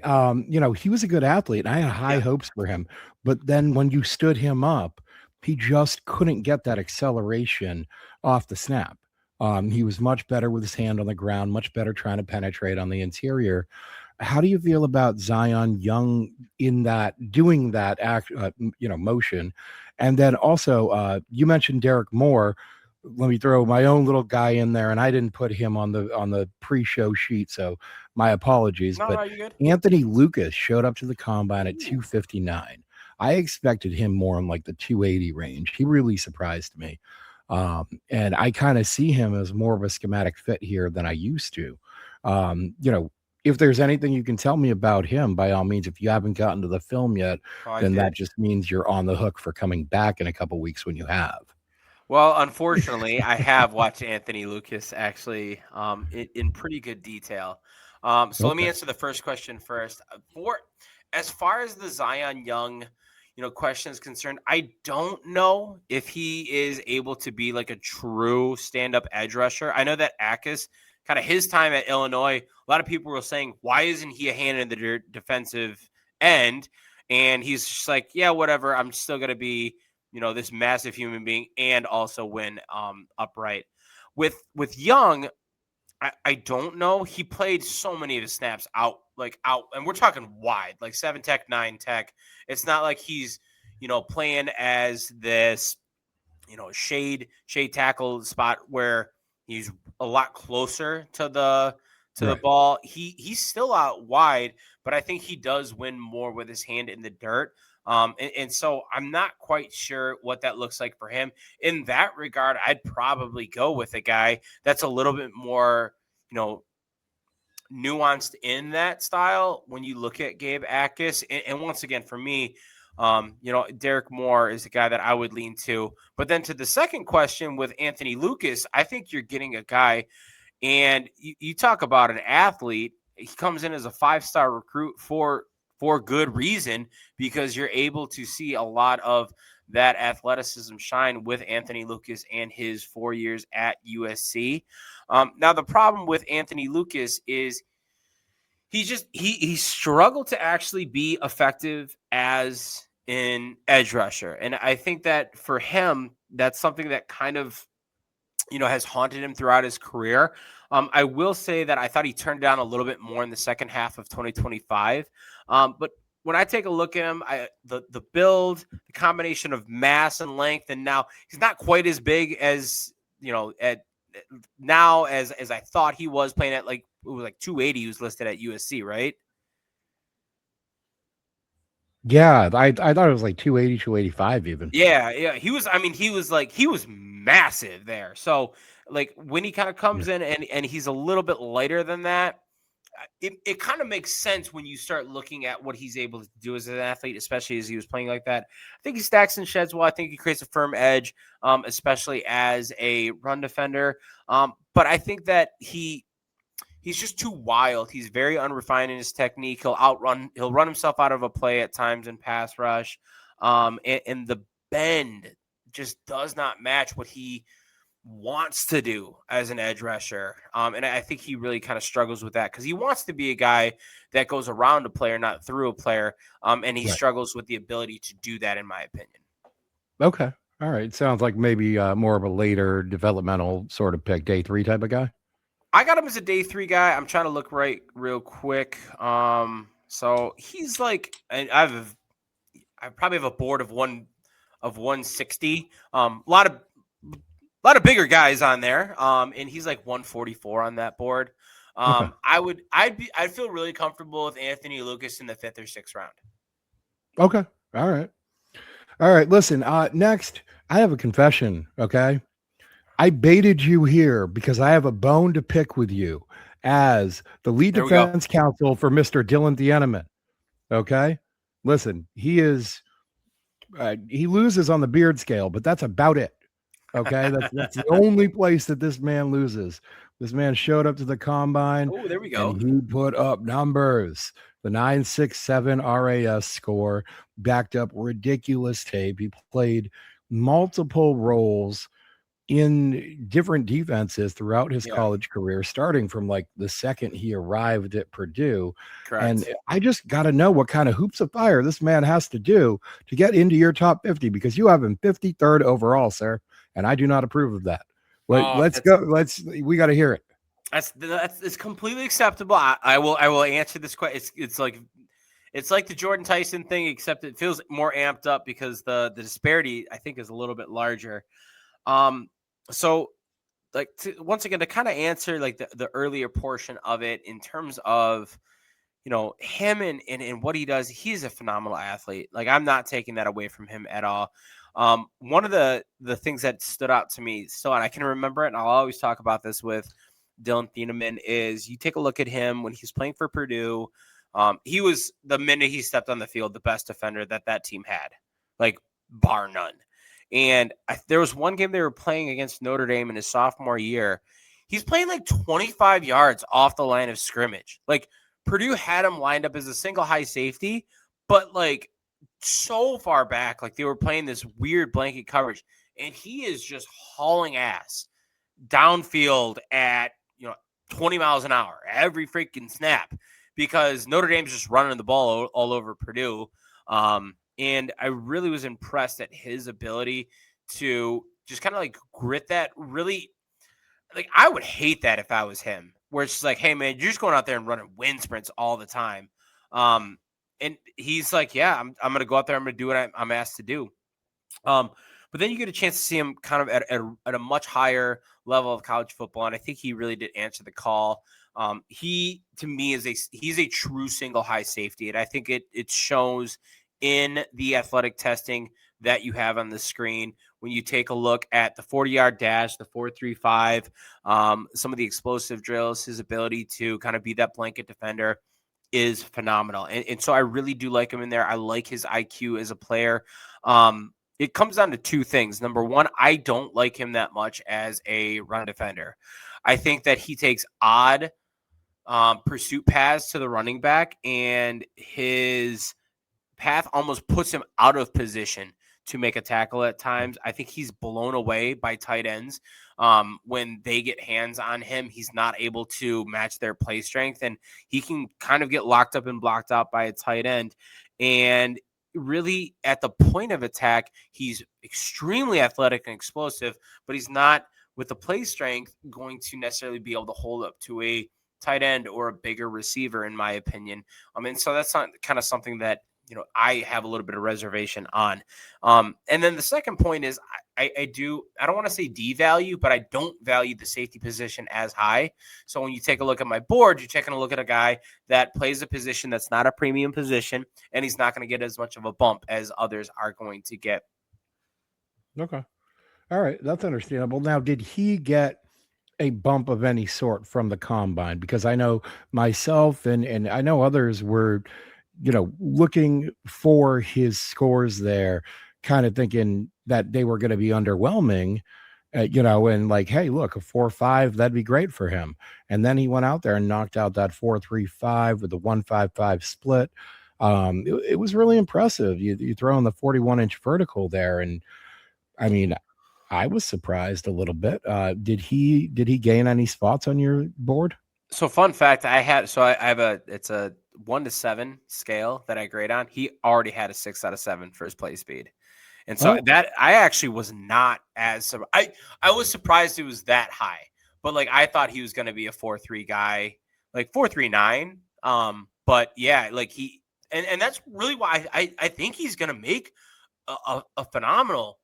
he was a good athlete. And I had high Yeah. hopes for him. But then when you stood him up, he just couldn't get that acceleration off the snap. He was much better with his hand on the ground, much better trying to penetrate on the interior. How do you feel about Zion Young in that doing that motion? And then also, you mentioned Derek Moore. Let me throw my own little guy in there, and I didn't put him on the pre-show sheet, so my apologies. No, But no, you good. Anthony Lucas showed up to the combine at Ooh. 259. I expected him more in like the 280 range. He really surprised me. And I kind of see him as more of a schematic fit here than I used to. Um, you know, if there's anything you can tell me about him, by all means, if you haven't gotten to the film yet, Oh, I then that did. just means you're on the hook for coming back in a couple weeks when you have. Well, unfortunately, I have watched Anthony Lucas actually in pretty good detail. So let me Okay. answer the first question first. For as far as the Zion Young, question is concerned, I don't know if he is able to be like a true stand-up edge rusher. I know that Akis, kind of his time at Illinois, a lot of people were saying, why isn't he a hand in the defensive end? And he's just like, yeah, whatever. I'm still gonna be this massive human being and also win upright. With Young, I don't know. He played so many of his snaps out, and we're talking wide, like 7 tech, 9 tech. It's not like he's playing as this shade tackle spot where he's a lot closer to the Right. ball. He's still out wide, but I think he does win more with his hand in the dirt. And so I'm not quite sure what that looks like for him. In that regard, I'd probably go with a guy that's a little bit more, you know, nuanced in that style when you look at Gabe Akis. And once again, for me, Derek Moore is the guy that I would lean to. But then to the second question with Anthony Lucas, I think you're getting a guy, and you talk about an athlete. He comes in as a 5-star recruit for good reason, because you're able to see a lot of that athleticism shine with Anthony Lucas and his 4 years at USC. Now the problem with Anthony Lucas is he struggled to actually be effective as in edge rusher. And I think that for him, that's something that kind of, has haunted him throughout his career. I will say that I thought he turned down a little bit more in the second half of 2025. But when I take a look at him, the build, the combination of mass and length, and now he's not quite as big as at now as I thought he was playing at, like, it was like 280. He was listed at USC, right? Yeah, I thought it was like 280, 285 even. Yeah, yeah. He was, I mean, he was massive there. So, like, when he kind of Yeah. comes in and he's a little bit lighter than that, it kind of makes sense when you start looking at what he's able to do as an athlete, especially as he was playing like that. I think he stacks and sheds well. I think he creates a firm edge, especially as a run defender. But I think that he's just too wild. He's very unrefined in his technique. He'll run himself out of a play at times in pass rush. And the bend just does not match what he wants to do as an edge rusher. And I think he really kind of struggles with that because he wants to be a guy that goes around a player, not through a player. And he Right. struggles with the ability to do that, in my opinion. Okay. All right. Sounds like maybe more of a later developmental sort of pick, day 3 type of guy. I got him as a day 3 guy. I'm trying to look right real quick. So he's like, and I probably have a board of 160. A lot of bigger guys on there. And he's like 144 on that board. Okay. I'd feel really comfortable with Anthony Lucas in the 5th or 6th round. Okay. All right. All right. Listen, next, I have a confession. Okay. I baited you here because I have a bone to pick with you as the lead There we go. defense counsel for Mr. Dylan Thieneman. Okay. Listen, he loses on the beard scale, but that's about it. Okay. That's the only place that this man loses. This man showed up to the combine Oh, there we and go. he put up numbers. The 967 RAS score backed up ridiculous tape. He played multiple roles in different defenses throughout his Yeah, college career, starting from like the second he arrived at Purdue. And correct. I just got to know what kind of hoops of fire this man has to do to get into your top 50 because you have him 53rd overall, sir. And I do not approve of that. Oh, Let's go. We got to hear it. that's it's completely acceptable. I will answer this question. It's like the Jordan Tyson thing, except it feels more amped up because the disparity, I think, is a little bit larger. So, like, once again, to kind of answer like the earlier portion of it in terms of him and what he does, he's a phenomenal athlete. Like, I'm not taking that away from him at all. One of the things that stood out to me still, and I can remember it, and I'll always talk about this with Dylan Thieneman, is you take a look at him when he's playing for Purdue. He was, the minute he stepped on the field, the best defender that team had, like, bar none. And there was one game they were playing against Notre Dame in his sophomore year. He's playing like 25 yards off the line of scrimmage. Like, Purdue had him lined up as a single high safety, but like so far back, like they were playing this weird blanket coverage, and he is just hauling ass downfield at 20 miles an hour every freaking snap because Notre Dame's just running the ball all over Purdue. And I really was impressed at his ability to just kind of like grit that really. Like, I would hate that if I was him, where it's just like, hey man, you're just going out there and running wind sprints all the time. And he's like, yeah, I'm going to go out there. I'm going to do what I'm asked to do. But then you get a chance to see him kind of at a much higher level of college football. And I think he really did answer the call. He, to me, he's a true single high safety. And I think it shows in the athletic testing that you have on the screen when you take a look at the 40-yard dash, the 4.35, some of the explosive drills. His ability to kind of be that blanket defender is phenomenal. And so I really do like him in there. I like his IQ as a player. It comes down to two things. Number one, I don't like him that much as a run defender. I think that he takes odd pursuit paths to the running back, and his path almost puts him out of position to make a tackle at times. I think he's blown away by tight ends. When they get hands on him, he's not able to match their play strength, and he can kind of get locked up and blocked out by a tight end. And really at the point of attack, he's extremely athletic and explosive, but he's not with the play strength going to necessarily be able to hold up to a tight end or a bigger receiver, in my opinion. And so that's not kind of something that I have a little bit of reservation on. And then the second point is I don't want to say devalue, but I don't value the safety position as high. So when you take a look at my board, you're taking a look at a guy that plays a position that's not a premium position, and he's not going to get as much of a bump as others are going to get. Okay. All right. That's understandable. Now, did he get a bump of any sort from the combine? Because I know myself and I know others were, looking for his scores there, kind of thinking that they were going to be underwhelming, and like, hey, look, a 4.5, that'd be great for him. And then he went out there and knocked out that 4.35 with a 1.55 split. It was really impressive. You throw in the 41-inch vertical there, and I mean, I was surprised a little bit. Did he gain any spots on your board? So fun fact, I have it's a 1 to 7 scale that I grade on. He already had a 6 out of 7 for his play speed. And so Oh, that I actually was not as I was surprised it was that high. But like I thought he was going to be a 4.3 guy, like 4.39. But yeah, like he and that's really why I think he's going to make a phenomenal,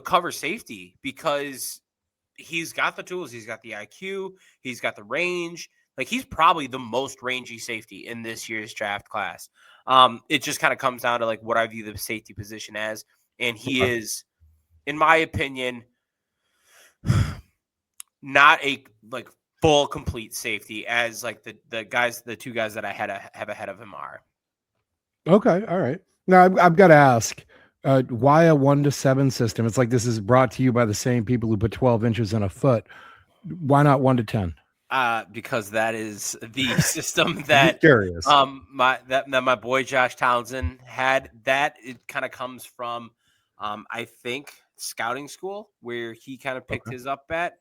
cover safety, because he's got the tools, he's got the IQ, he's got the range. Like he's probably the most rangy safety in this year's draft class. It just kind of comes down to like what I view the safety position as, and he okay. is, in my opinion, not a like full complete safety as like the two guys that I have ahead of him are. Okay, all right. Now I've got to ask, why a 1 to 7 system? It's like this is brought to you by the same people who put 12 inches in a foot. Why not 1 to 10? Because that is the system I'm just that curious. my boy Josh Townsend had. That it kind of comes from I think scouting school, where he kind of picked Okay. his up at,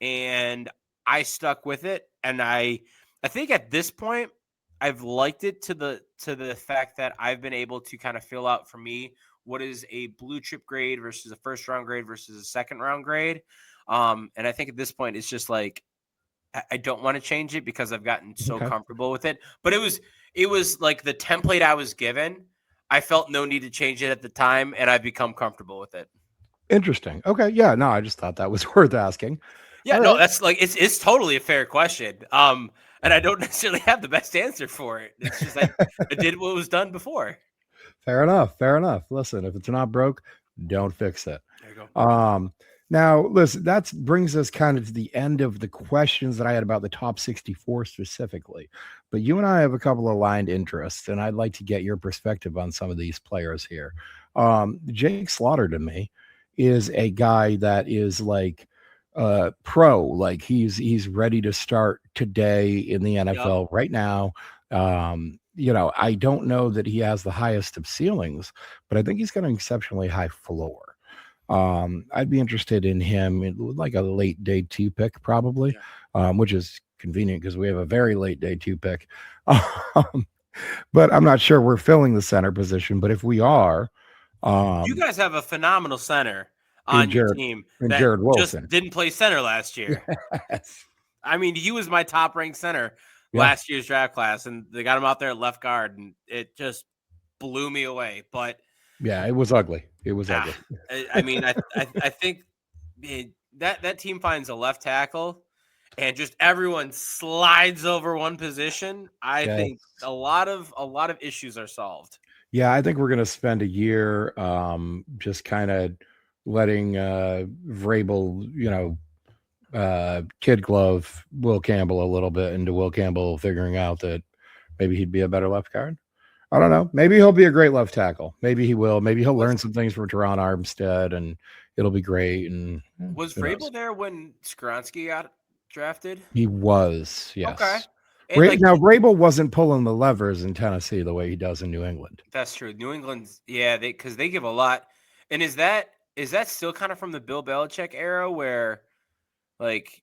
and I stuck with it. And I think at this point I've liked it to the fact that I've been able to kind of fill out for me what is a blue chip grade versus a first round grade versus a second round grade. And I think at this point it's just like I don't want to change it because I've gotten so Okay. comfortable with it. But it was like the template I was given. I felt no need to change it at the time, and I've become comfortable with it. Interesting. Okay. Yeah. No, I just thought that was worth asking. Yeah, All no, right. that's like it's totally a fair question. And I don't necessarily have the best answer for it. It's just I did what was done before. Fair enough. Fair enough. Listen, if it's not broke, don't fix it. There you go. Um, Now, listen, that brings us kind of to the end of the questions that I had about the top 64 specifically. But you and I have a couple of aligned interests, and I'd like to get your perspective on some of these players here. Jake Slaughter to me is a guy that is like pro, like he's ready to start today in the Yep. NFL right now. I don't know that he has the highest of ceilings, but I think he's got an exceptionally high floor. I'd be interested in him in like a late day 2 pick, probably, Yeah. which is convenient because we have a very late day 2 pick. Um, but I'm not sure we're filling the center position. But if we are, You um, guys have a phenomenal center in on your Jared team in that Jared just Wilson, didn't play center last year. yes, I mean, he was my top ranked center yeah, last year's draft class, and they got him out there at left guard, and it just blew me away. But yeah, it was ugly. It was ah, ugly. I mean, I think that team finds a left tackle, and just everyone slides over one position. I Yeah, think a lot of issues are solved. yeah, I think we're gonna spend a year, just kind of letting Vrabel, kid glove Will Campbell a little bit into Will Campbell figuring out that maybe he'd be a better left guard. I don't know. Maybe he'll be a great left tackle. Maybe he will. Maybe he'll Was learn some things from Teron Armstead and it'll be great. And was who knows? Vrabel there when Skronsky got drafted? He was, Okay, yes. and like Now, Vrabel wasn't pulling the levers in Tennessee the way he does in New England. that's true. New England's yeah, because they give a lot. And is that still kind of from the Bill Belichick era where like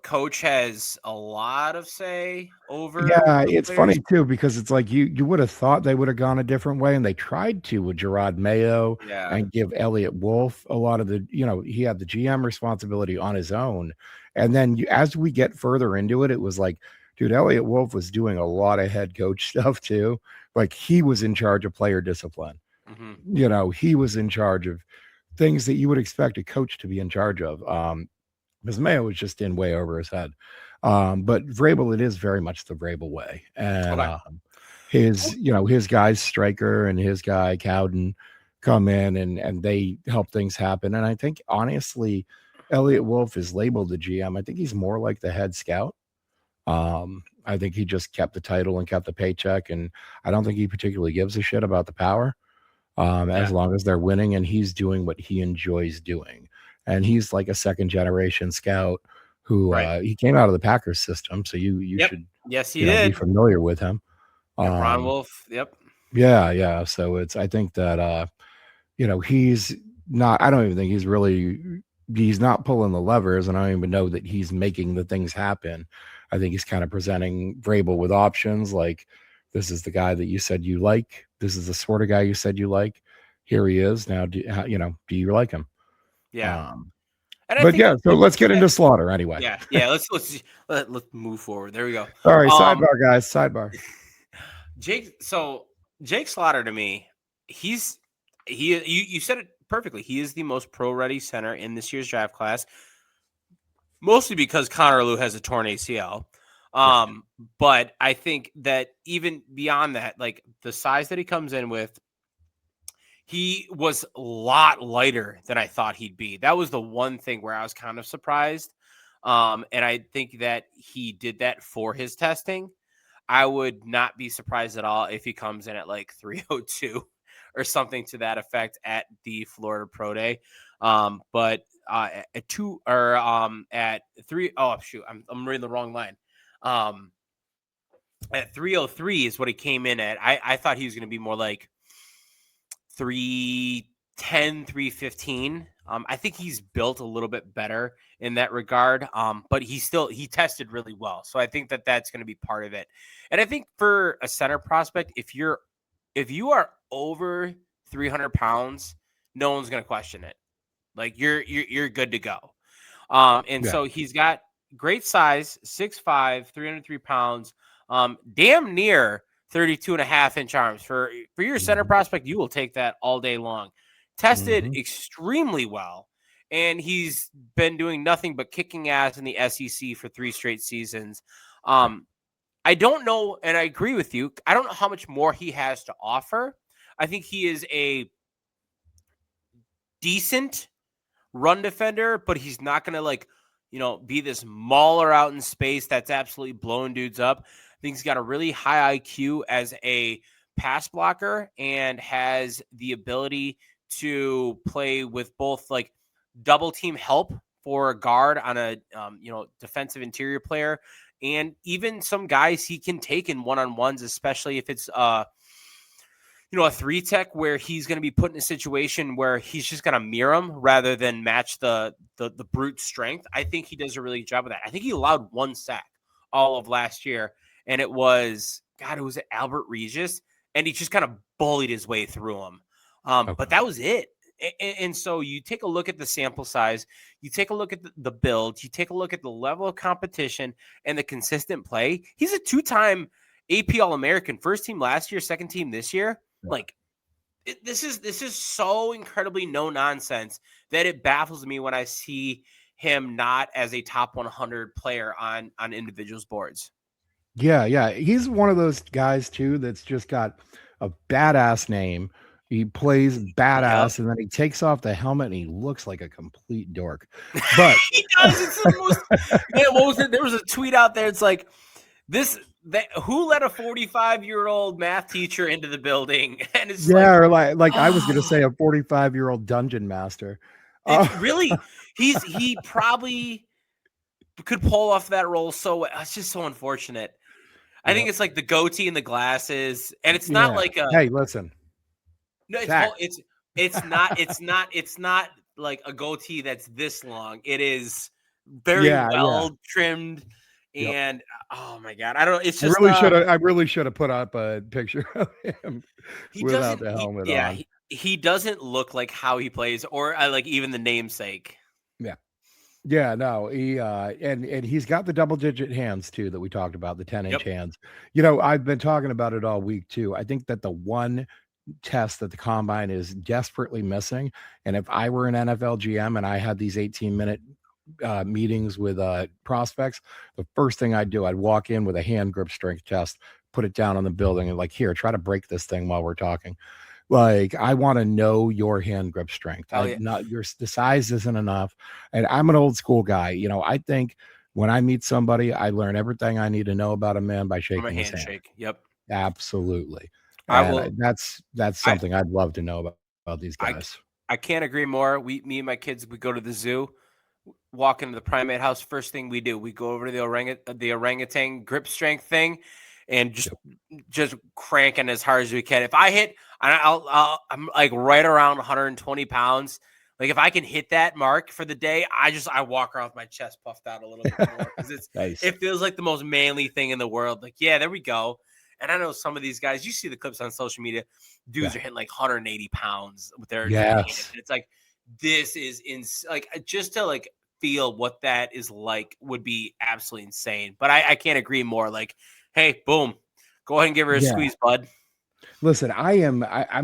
coach has a lot of say over Yeah, the it's players. funny too because it's like you would have thought they would have gone a different way, and they tried to with Gerard Mayo Yeah. and give Elliot Wolf a lot of the, he had the GM responsibility on his own. And then as we get further into it, it was like, dude, Elliot Wolf was doing a lot of head coach stuff too. Like he was in charge of player discipline. Hmm. He was in charge of things that you would expect a coach to be in charge of. Because Mayo was just in way over his head. But Vrabel, it is very much the Vrabel way. And Okay. his guys Stryker and his guy Cowden come in and they help things happen. And I think honestly, Elliot Wolf is labeled the GM. I think he's more like the head scout. I think he just kept the title and kept the paycheck, and I don't think he particularly gives a shit about the power. Yeah. As long as they're winning and he's doing what he enjoys doing. And he's like a second generation scout who Right. he came out of the Packers system, so you Yep. should Yes, he be did. familiar with him. Yep. Ron Um, Wolf. Yep. yeah. So I think that he's not. I don't even think he's not pulling the levers, and I don't even know that he's making the things happen. I think he's kind of presenting Vrabel with options like, this is the guy that you said you like. This is the sort of guy you said you like. Here he is. Now, do you like him? Yeah. Um, And I but think yeah, so let's get that into Slaughter anyway. yeah. Let's move forward. There we go. All right, Um, sidebar, guys. Sidebar. Jake Slaughter to me, you said it perfectly. He is the most pro ready center in this year's draft class, mostly because Connor Lew has a torn ACL. Right. But I think that even beyond that, like the size that he comes in with, he was a lot lighter than I thought he'd be. That was the one thing where I was kind of surprised. And I think that he did that for his testing. I would not be surprised at all if he comes in at like 302 or something to that effect at the Florida Pro Day. But at two or at three, oh shoot, I'm reading the wrong line. Um, at 303 is what he came in at. I thought he was going to be more like 310, 315. I think he's built a little bit better in that regard. But he tested really well. So I think that that's going to be part of it. And I think for a center prospect, if you are over 300 pounds, no one's going to question it. Like you're good to go. And Yeah. so he's got great size, 6'5", 303 pounds, damn near 32.5-inch arms. For your center Mm-hmm. prospect, you will take that all day long. Tested Mm-hmm. extremely well, and he's been doing nothing but kicking ass in the SEC for 3 straight seasons. Yeah. I don't know, and I agree with you. I don't know how much more he has to offer. I think he is a decent run defender, but he's not going to be this mauler out in space that's absolutely blowing dudes up. I think he's got a really high IQ as a pass blocker and has the ability to play with both like double team help for a guard on a defensive interior player, and even some guys he can take in one-on-ones, especially if it's a 3-tech where he's going to be put in a situation where he's just going to mirror him rather than match the brute strength. I think he does a really good job of that. I think he allowed 1 sack all of last year, and it was Albert Regis, and he just kind of bullied his way through him. But Okay. that was it. And so you take a look at the sample size, you take a look at the build, you take a look at the level of competition and the consistent play. He's a 2-time AP All-American, first team last year, second team this year. Like this is so incredibly no nonsense that it baffles me when I see him not as a top 100 player on individuals boards. Yeah. He's one of those guys too that's just got a badass name. He plays Yep. badass, and then he takes off the helmet and he looks like a complete dork. But He does. It's the most. Man, what was it? There was a tweet out there. It's like who let a 45-year-old math teacher into the building? And it's yeah, like, or like I was gonna oh, say a 45-year-old dungeon master. it's really he probably could pull off that role so well. It's just so unfortunate. I think Yep. it's like the goatee and the glasses, and it's not Yeah. like a Hey, listen, no. Zach. It's not like a goatee that's this long. It is very Yeah, yeah. well trimmed, Yep. and oh my god, I don't. It's I just really should have put up a picture of him he without doesn't. the helmet Yeah, on. he doesn't look like how he plays, or like even the namesake. Yeah. Yeah, no, and he's got the double digit hands too that we talked about, the 10-inch Yep. hands. You know, I've been talking about it all week too. I think that the one test that the combine is desperately missing, and if I were an NFL GM and I had these 18-minute meetings with prospects, the first thing I'd do, I'd walk in with a hand grip strength test, put it down on the building, and like, here, try to break this thing while we're talking. Like, I want to know your hand grip strength. Hell I yeah. not your the size isn't enough. And I'm an old school guy. You know, I think when I meet somebody, I learn everything I need to know about a man by From a shaking his hand. handshake. Yep. Absolutely. I And will. that's I something I'd love to know about these I guys. I can't agree more. Me and my kids, we go to the zoo, walk into the primate house. First thing we do, we go over to the orangutan grip strength thing, and Yep. just cranking as hard as we can. If I hit, I'm like right around 120 pounds. Like if I can hit that mark for the day, I walk around with my chest puffed out a little bit more because Nice. it feels like the most manly thing in the world. Like yeah, there we go. And I know some of these guys. You see the clips on social media. Yeah. Dudes are hitting like 180 pounds with their hands. Yes. And it's like this is like just to like feel what that is like would be absolutely insane. But I can't agree more. Like, hey, boom, go ahead and give her a Yeah. squeeze, bud. Listen, I'm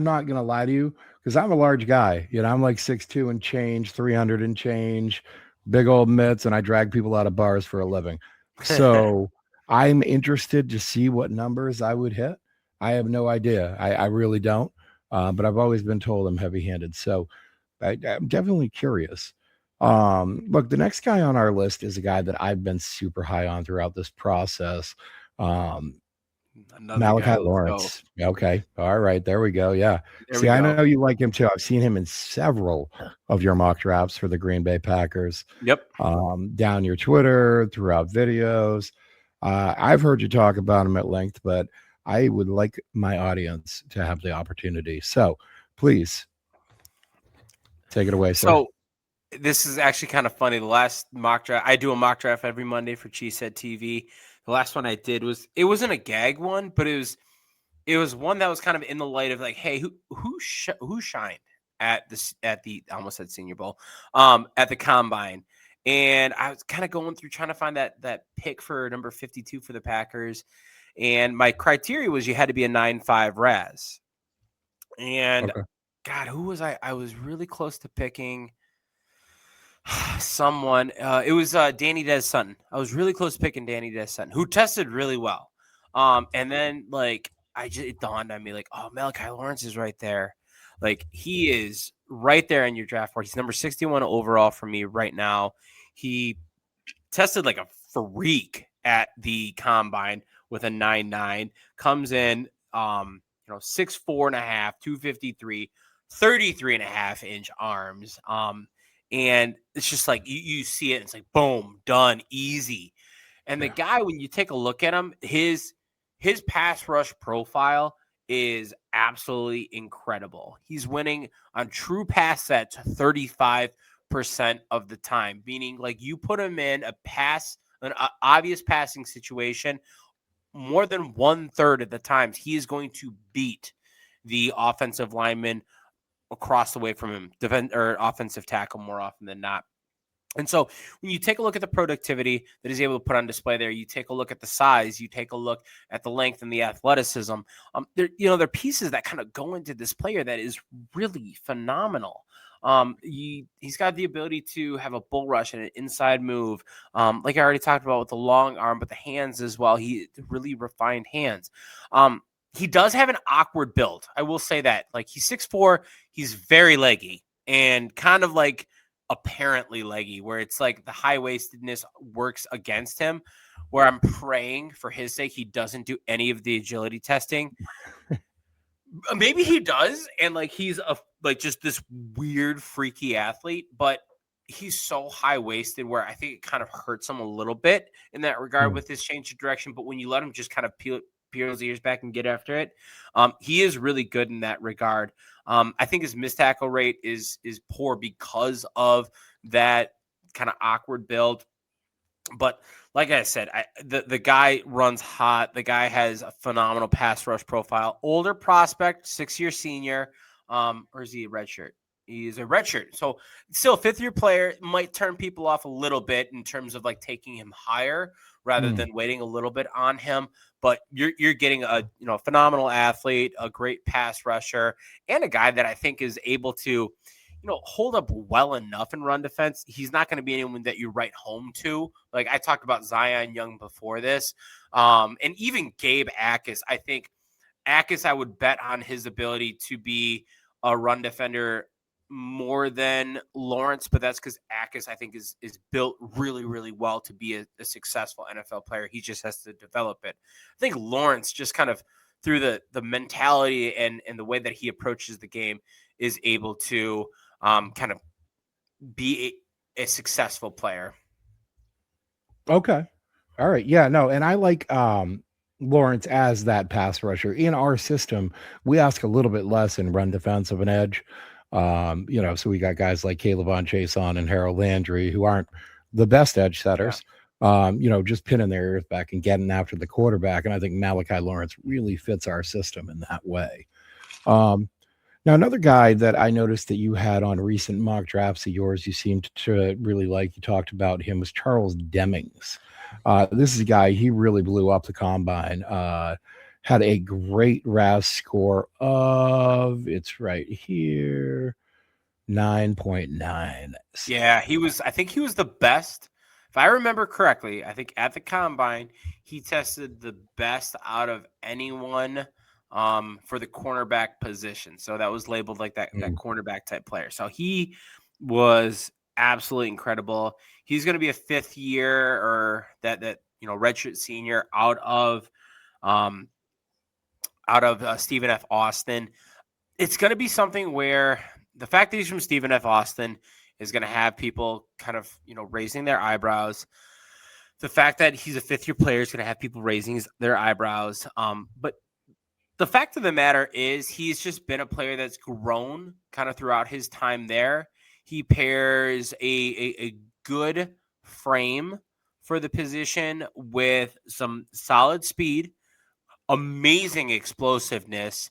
not gonna lie to you because I'm a large guy. You know, I'm like 6'2" and change, 300 and change, big old mitts, and I drag people out of bars for a living. So I'm interested to see what numbers I would hit. I have no idea. I really don't. But I've always been told I'm heavy handed. So I'm definitely curious. Look, the next guy on our list is a guy that I've been super high on throughout this process. Um, Another guy. Malachi Let's go. Lawrence. Okay. All right. There we go. Yeah. There See, we I go. know you like him too. I've seen him in several of your mock drafts for the Green Bay Packers, Yep. down your Twitter, throughout videos. I've heard you talk about him at length, but I would like my audience to have the opportunity. So please take it away, sir. So this is actually kind of funny. The last mock draft, I do a mock draft every Monday for Cheesehead TV. The last one I did it wasn't a gag one, but it was one that was kind of in the light of like, hey, who shined at the I almost said Senior Bowl, at the combine, and I was kind of going through trying to find that pick for number 52 for the Packers, and my criteria was you had to be a 9.5 RAS, and Okay. God, who was I? I was really close to picking someone. It was Danny Des Sutton. I was really close to picking Danny Des Sutton, who tested really well. And then like it dawned on me like, oh, Malachi Lawrence is right there. Like he is right there in your draft board. He's number 61 overall for me right now. He tested like a freak at the combine with a 9.9. Comes in 6'4" and a half, 253, 33 and a half inch arms. And it's just like you see it, and it's like boom, done, easy. And the Yeah. guy, when you take a look at him, his pass rush profile is absolutely incredible. He's winning on true pass sets 35% of the time, meaning like you put him in an obvious passing situation, more than 1/3 of the times he is going to beat the offensive lineman across the way from him, defend or offensive tackle more often than not. And so when you take a look at the productivity that he's able to put on display there, you take a look at the size, you take a look at the length and the athleticism. They're pieces that kind of go into this player that is really phenomenal. He's got the ability to have a bull rush and an inside move, like I already talked about with the long arm, but the hands as well. He really refined hands. He does have an awkward build. I will say that. Like he's 6'4", he's very leggy and kind of like apparently leggy, where it's like the high waistedness works against him. Where I'm praying for his sake he doesn't do any of the agility testing. Maybe he does, and like he's just this weird freaky athlete, but he's so high waisted where I think it kind of hurts him a little bit in that regard Hmm. with his change of direction. But when you let him just kind of peel his ears back and get after it, he is really good in that regard. I think his missed tackle rate is poor because of that kind of awkward build. But like I said, the guy runs hot. The guy has a phenomenal pass rush profile. Older prospect, 6-year senior. Or is he a redshirt? He's a redshirt. So still 5th-year player, might turn people off a little bit in terms of like taking him higher rather Mm. than waiting a little bit on him. But you're getting a phenomenal athlete, a great pass rusher, and a guy that I think is able to hold up well enough in run defense. He's not going to be anyone that you write home to. Like I talked about Zion Young before this. And even Gabe Akis. I think Akis, I would bet on his ability to be a run defender more than Lawrence, but that's because Akis, I think, is built really, really well to be a successful NFL player. He just has to develop it. I think Lawrence just kind of through the mentality and the way that he approaches the game is able to kind of be a successful player. Okay. All right. Yeah, no, and I like Lawrence as that pass rusher. In our system, we ask a little bit less in run defense of an edge. So we got guys like Caleb on Chason and Harold Landry who aren't the best edge Yeah. setters. Just pinning their ears back and getting after the quarterback. And I think Malachi Lawrence really fits our system in that way. Um, Now, another guy that I noticed that you had on recent mock drafts of yours, you seemed to really like, you talked about him, was Charles Demings. This is a guy, he really blew up the combine. Had a great RAS score of, it's right here, 9.9. Yeah, I think he was the best. If I remember correctly, I think at the combine, he tested the best out of anyone for the cornerback position. So that was labeled like that Mm. cornerback type player. So he was absolutely incredible. He's going to be a 5th year or that redshirt senior um, out of Stephen F. Austin. It's going to be something where the fact that he's from Stephen F. Austin is going to have people kind of, raising their eyebrows. The fact that he's a 5th-year player is going to have people raising their eyebrows. But the fact of the matter is he's just been a player that's grown kind of throughout his time there. He pairs a good frame for the position with some solid speed, amazing explosiveness,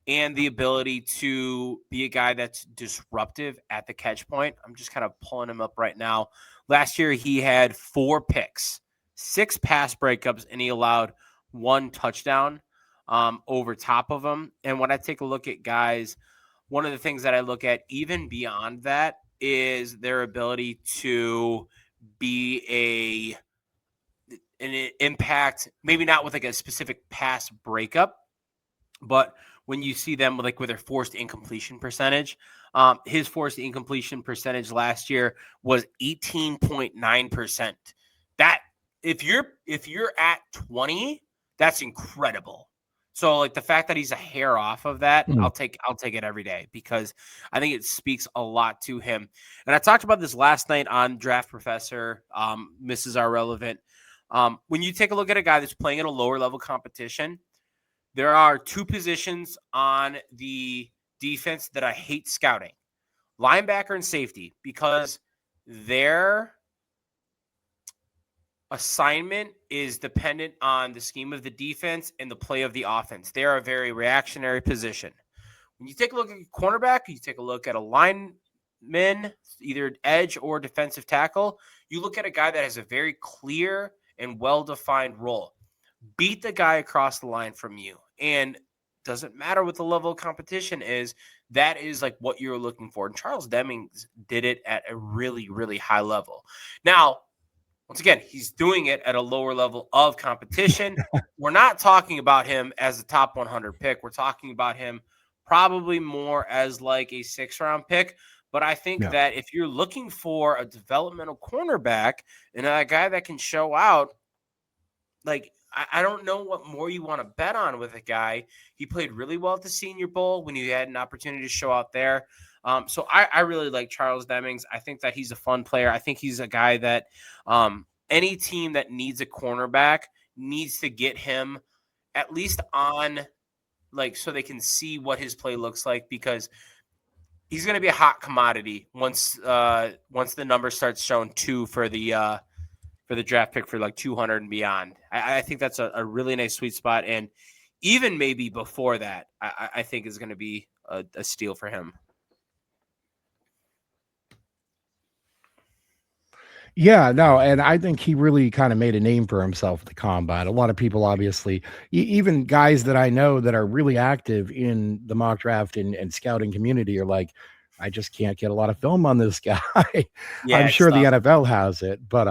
and the ability to be a guy that's disruptive at the catch point. I'm just kind of pulling him up right now. Last year, he had 4 picks, 6 pass breakups, and he allowed 1 touchdown over top of them. And when I take a look at guys, one of the things that I look at even beyond that is their ability to be an impact, maybe not with like a specific pass breakup, but when you see them with their forced incompletion percentage, his forced incompletion percentage last year was 18.9%. That if you're at 20, that's incredible. So like the fact that he's a hair off of that, Mm. I'll take it every day because I think it speaks a lot to him. And I talked about this last night on Draft Professor, Mrs. Are Relevant. When you take a look at a guy that's playing in a lower level competition, there are 2 positions on the defense that I hate scouting: linebacker and safety, because their assignment is dependent on the scheme of the defense and the play of the offense. They are a very reactionary position. When you take a look at a cornerback, you take a look at a lineman, either edge or defensive tackle, you look at a guy that has a very clear and well-defined role. Beat the guy across the line from you. And doesn't matter what the level of competition is, that is like what you're looking for. And Charles Demings did it at a really, really high level. Now, once again, he's doing it at a lower level of competition. We're not talking about him as a top 100 pick. We're talking about him probably more as like a 6th-round pick. But I think Yeah. that if you're looking for a developmental cornerback and a guy that can show out, like I don't know what more you want to bet on with a guy. He played really well at the Senior Bowl when you had an opportunity to show out there. So I really like Charles Demings. I think that he's a fun player. I think he's a guy that any team that needs a cornerback needs to get him at least on, like, so they can see what his play looks like, because He's going to be a hot commodity once the number starts showing 2 for the draft pick for like 200 and beyond. I think that's a really nice sweet spot, and even maybe before that, I think is going to be a steal for him. Yeah, no, and I think he really kind of made a name for himself at the combine. A lot of people, obviously, even guys that I know that are really active in the mock draft and scouting community, are like, I just can't get a lot of film on this guy. I'm Yeah, it's sure the tough. NFL has it, but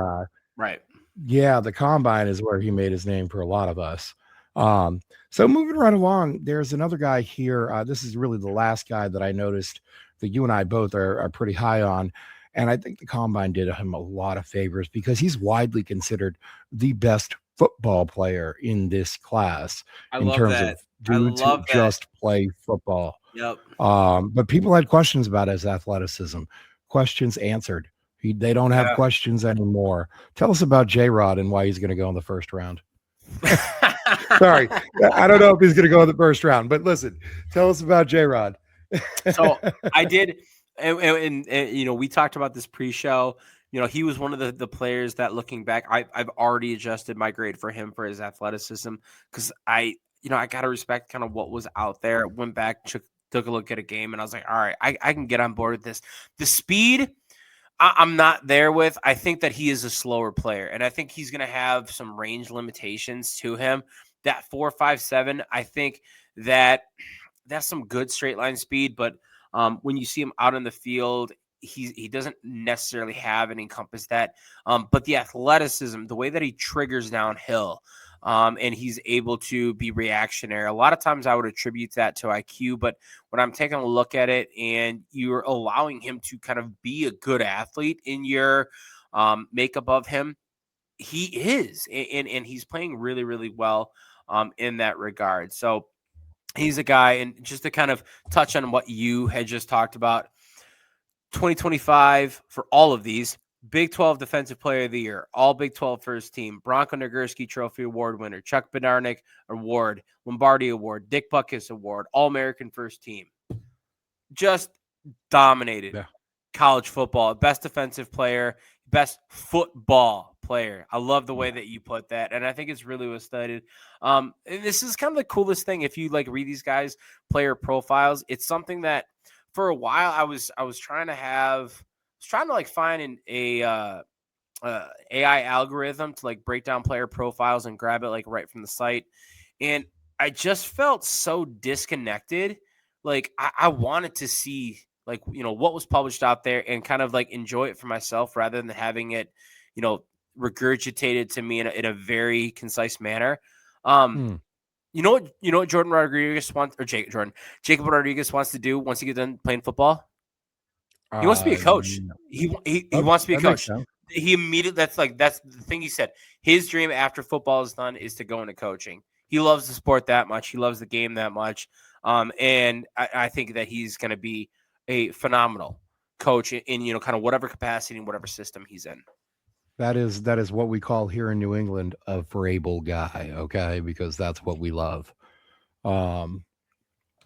Right. yeah, the combine is where he made his name for a lot of us. Um, so moving right along, there's another guy here. This is really the last guy that I noticed that you and I both are pretty high on. And I think the combine did him a lot of favors because he's widely considered the best football player in this class I in love terms that. of I dudes who love that. just play football. Yep. But people had questions about his athleticism, questions answered. They don't have Yeah. questions anymore. Tell us about J Rod and why he's going to go in the first round. Sorry, I don't know if he's going to go in the first round, but listen, tell us about J Rod. So I did, and we talked about this pre-show. He was one of the players that, looking back, I've already adjusted my grade for him for his athleticism, because I got to respect kind of what was out there. Went back, took a look at a game, and I was like, all right, I can get on board with this. The speed, I'm not there with. I think that he is a slower player, and I think he's going to have some range limitations to him. That 4.57, I think that that's some good straight line speed, but when you see him out in the field, he doesn't necessarily have and encompass that. But the athleticism, the way that he triggers downhill, and he's able to be reactionary. A lot of times I would attribute that to IQ, but when I'm taking a look at it and you're allowing him to kind of be a good athlete in your makeup of him, he is, and he's playing really, really well in that regard. So he's a guy, and just to kind of touch on what you had just talked about, 2025 for all of these, Big 12 Defensive Player of the Year, all Big 12 first team, Bronco Nagurski Trophy Award winner, Chuck Bednarik Award, Lombardi Award, Dick Butkus Award, All-American first team. Just dominated Yeah. college football, best defensive player, best football player. I love the way Yeah. that you put that, and I think it's really was studied. And this is kind of the coolest thing. If you like read these guys' player profiles, it's something that for a while I was trying to like find AI algorithm to like break down player profiles and grab it like right from the site, and I just felt so disconnected. Like I wanted to see like what was published out there and kind of like enjoy it for myself rather than having it you know regurgitated to me in a very concise manner. um Hmm. you know what Jordan Rodriguez wants, or Jacob Rodriguez wants to do once he gets done playing football? He wants to be a coach. No. He Okay, wants to be a that makes coach. sense. He immediately, that's the thing he said. His dream after football is done is to go into coaching. He loves the sport that much. He loves the game that much. And I think that he's going to be a phenomenal coach in kind of whatever capacity and whatever system he's in. That is what we call here in New England a Vrabel guy, okay? Because that's what we love. Um,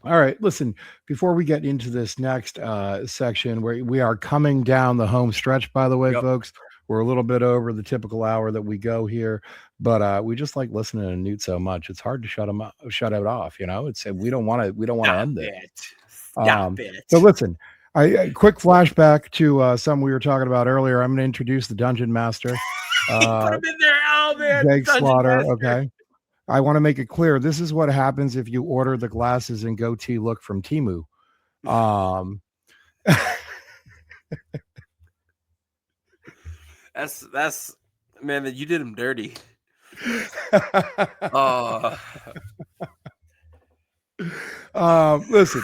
all right, listen, before we get into this next section, where we are coming down the home stretch, by the way, Yep. folks. We're a little bit over the typical hour that we go here, but we just like listening to Newt so much. It's hard to shut it off. It's we don't want to Stop end it. it. Stop Um, so it. listen, a quick flashback to something we were talking about earlier. I'm going to introduce the Dungeon Master, Put uh, him in there. Oh, man. Jake Dungeon Slaughter. Master. Okay, I want to make it clear. This is what happens if you order the glasses and goatee look from Timu. Um, That's man, that you did him dirty. Oh. Listen,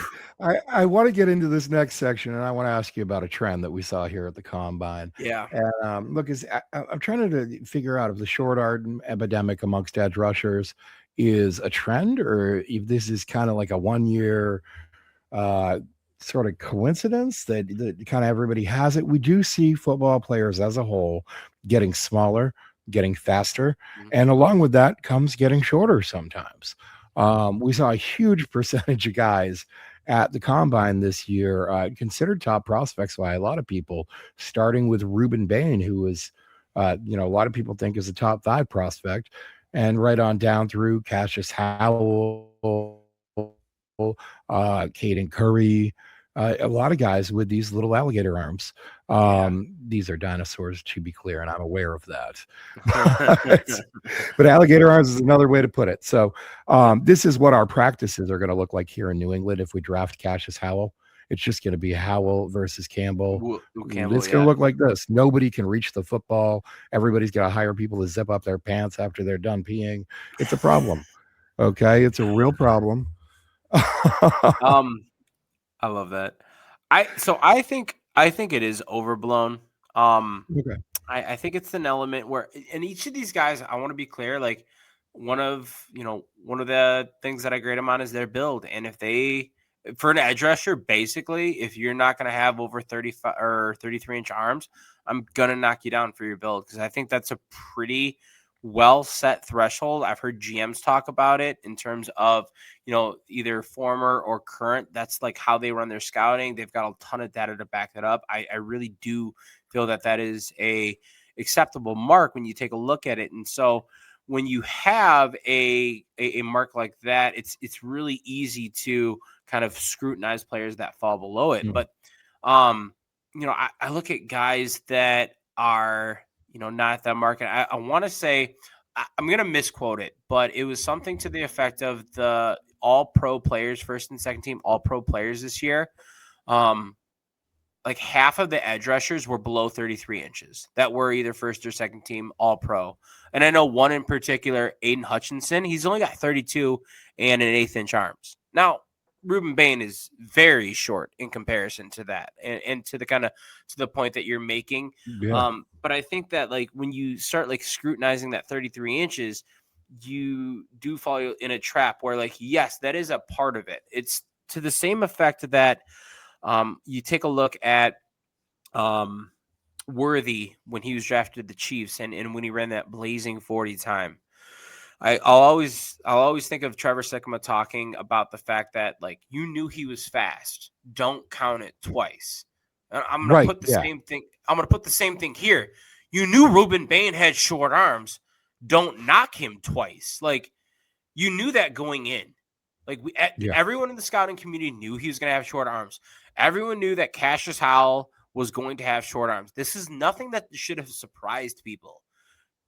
I want to get into this next section, and I want to ask you about a trend that we saw here at the combine. Yeah. And look, I'm trying to figure out if the short art epidemic amongst edge rushers is a trend, or if this is kind of like a 1 year uh, sort of coincidence that kind of everybody has it. We do see football players as a whole getting smaller, getting faster, Mhm. and along with that comes getting shorter sometimes. We saw a huge percentage of guys at the combine this year, considered top prospects by a lot of people, starting with Ruben Bain, who was, a lot of people think is a top 5 prospect, and right on down through Cassius Howell, Caden Curry, a lot of guys with these little alligator arms. Yeah. These are dinosaurs, to be clear, and I'm aware of that. But alligator arms is another way to put it. So this is what our practices are going to look like here in New England if we draft Cassius Howell. It's just going to be Howell versus Campbell. Campbell, It's going to yeah. look like this. Nobody can reach the football. Everybody's got to hire people to zip up their pants after they're done peeing. It's a problem. Okay. It's a real problem. Um, I love that. I think it is overblown. Um, Okay. I think it's an element where, and each of these guys, I want to be clear, like one of the things that I grade them on is their build, and if they for an edge rusher, basically, if you're not going to have over 35 or 33-inch arms, I'm gonna knock you down for your build because I think that's a pretty well set threshold. I've heard GMs talk about it in terms of either former or current. That's like how they run their scouting. They've got a ton of data to back that up. I really do feel that that is a acceptable mark when you take a look at it. And so when you have a mark like that, it's really easy to kind of scrutinize players that fall below it. Mm. But I look at guys that are not at that mark. And I want to say I'm going to misquote it, but it was something to the effect of the all pro players, first and second team all pro players this year. Like half of the edge rushers were below 33 inches that were either first or second team all pro. And I know one in particular, Aiden Hutchinson, he's only got 32 and an 1/8 inch arms. Now, Ruben Bain is very short in comparison to that and to the to the point that you're making. Yeah. But I think that like when you start like scrutinizing that 33 inches, you do fall in a trap where like, yes, that is a part of it. It's to the same effect that you take a look at Worthy when he was drafted to the Chiefs and when he ran that blazing 40 time. I'll always think of Trevor Sikkema talking about the fact that like you knew he was fast. Don't count it twice. I'm gonna Right. put the Yeah. same thing. I'm gonna put the same thing here. You knew Ruben Bain had short arms. Don't knock him twice. Like you knew that going in. Like Yeah. everyone in the scouting community knew he was going to have short arms. Everyone knew that Cassius Howell was going to have short arms. This is nothing that should have surprised people.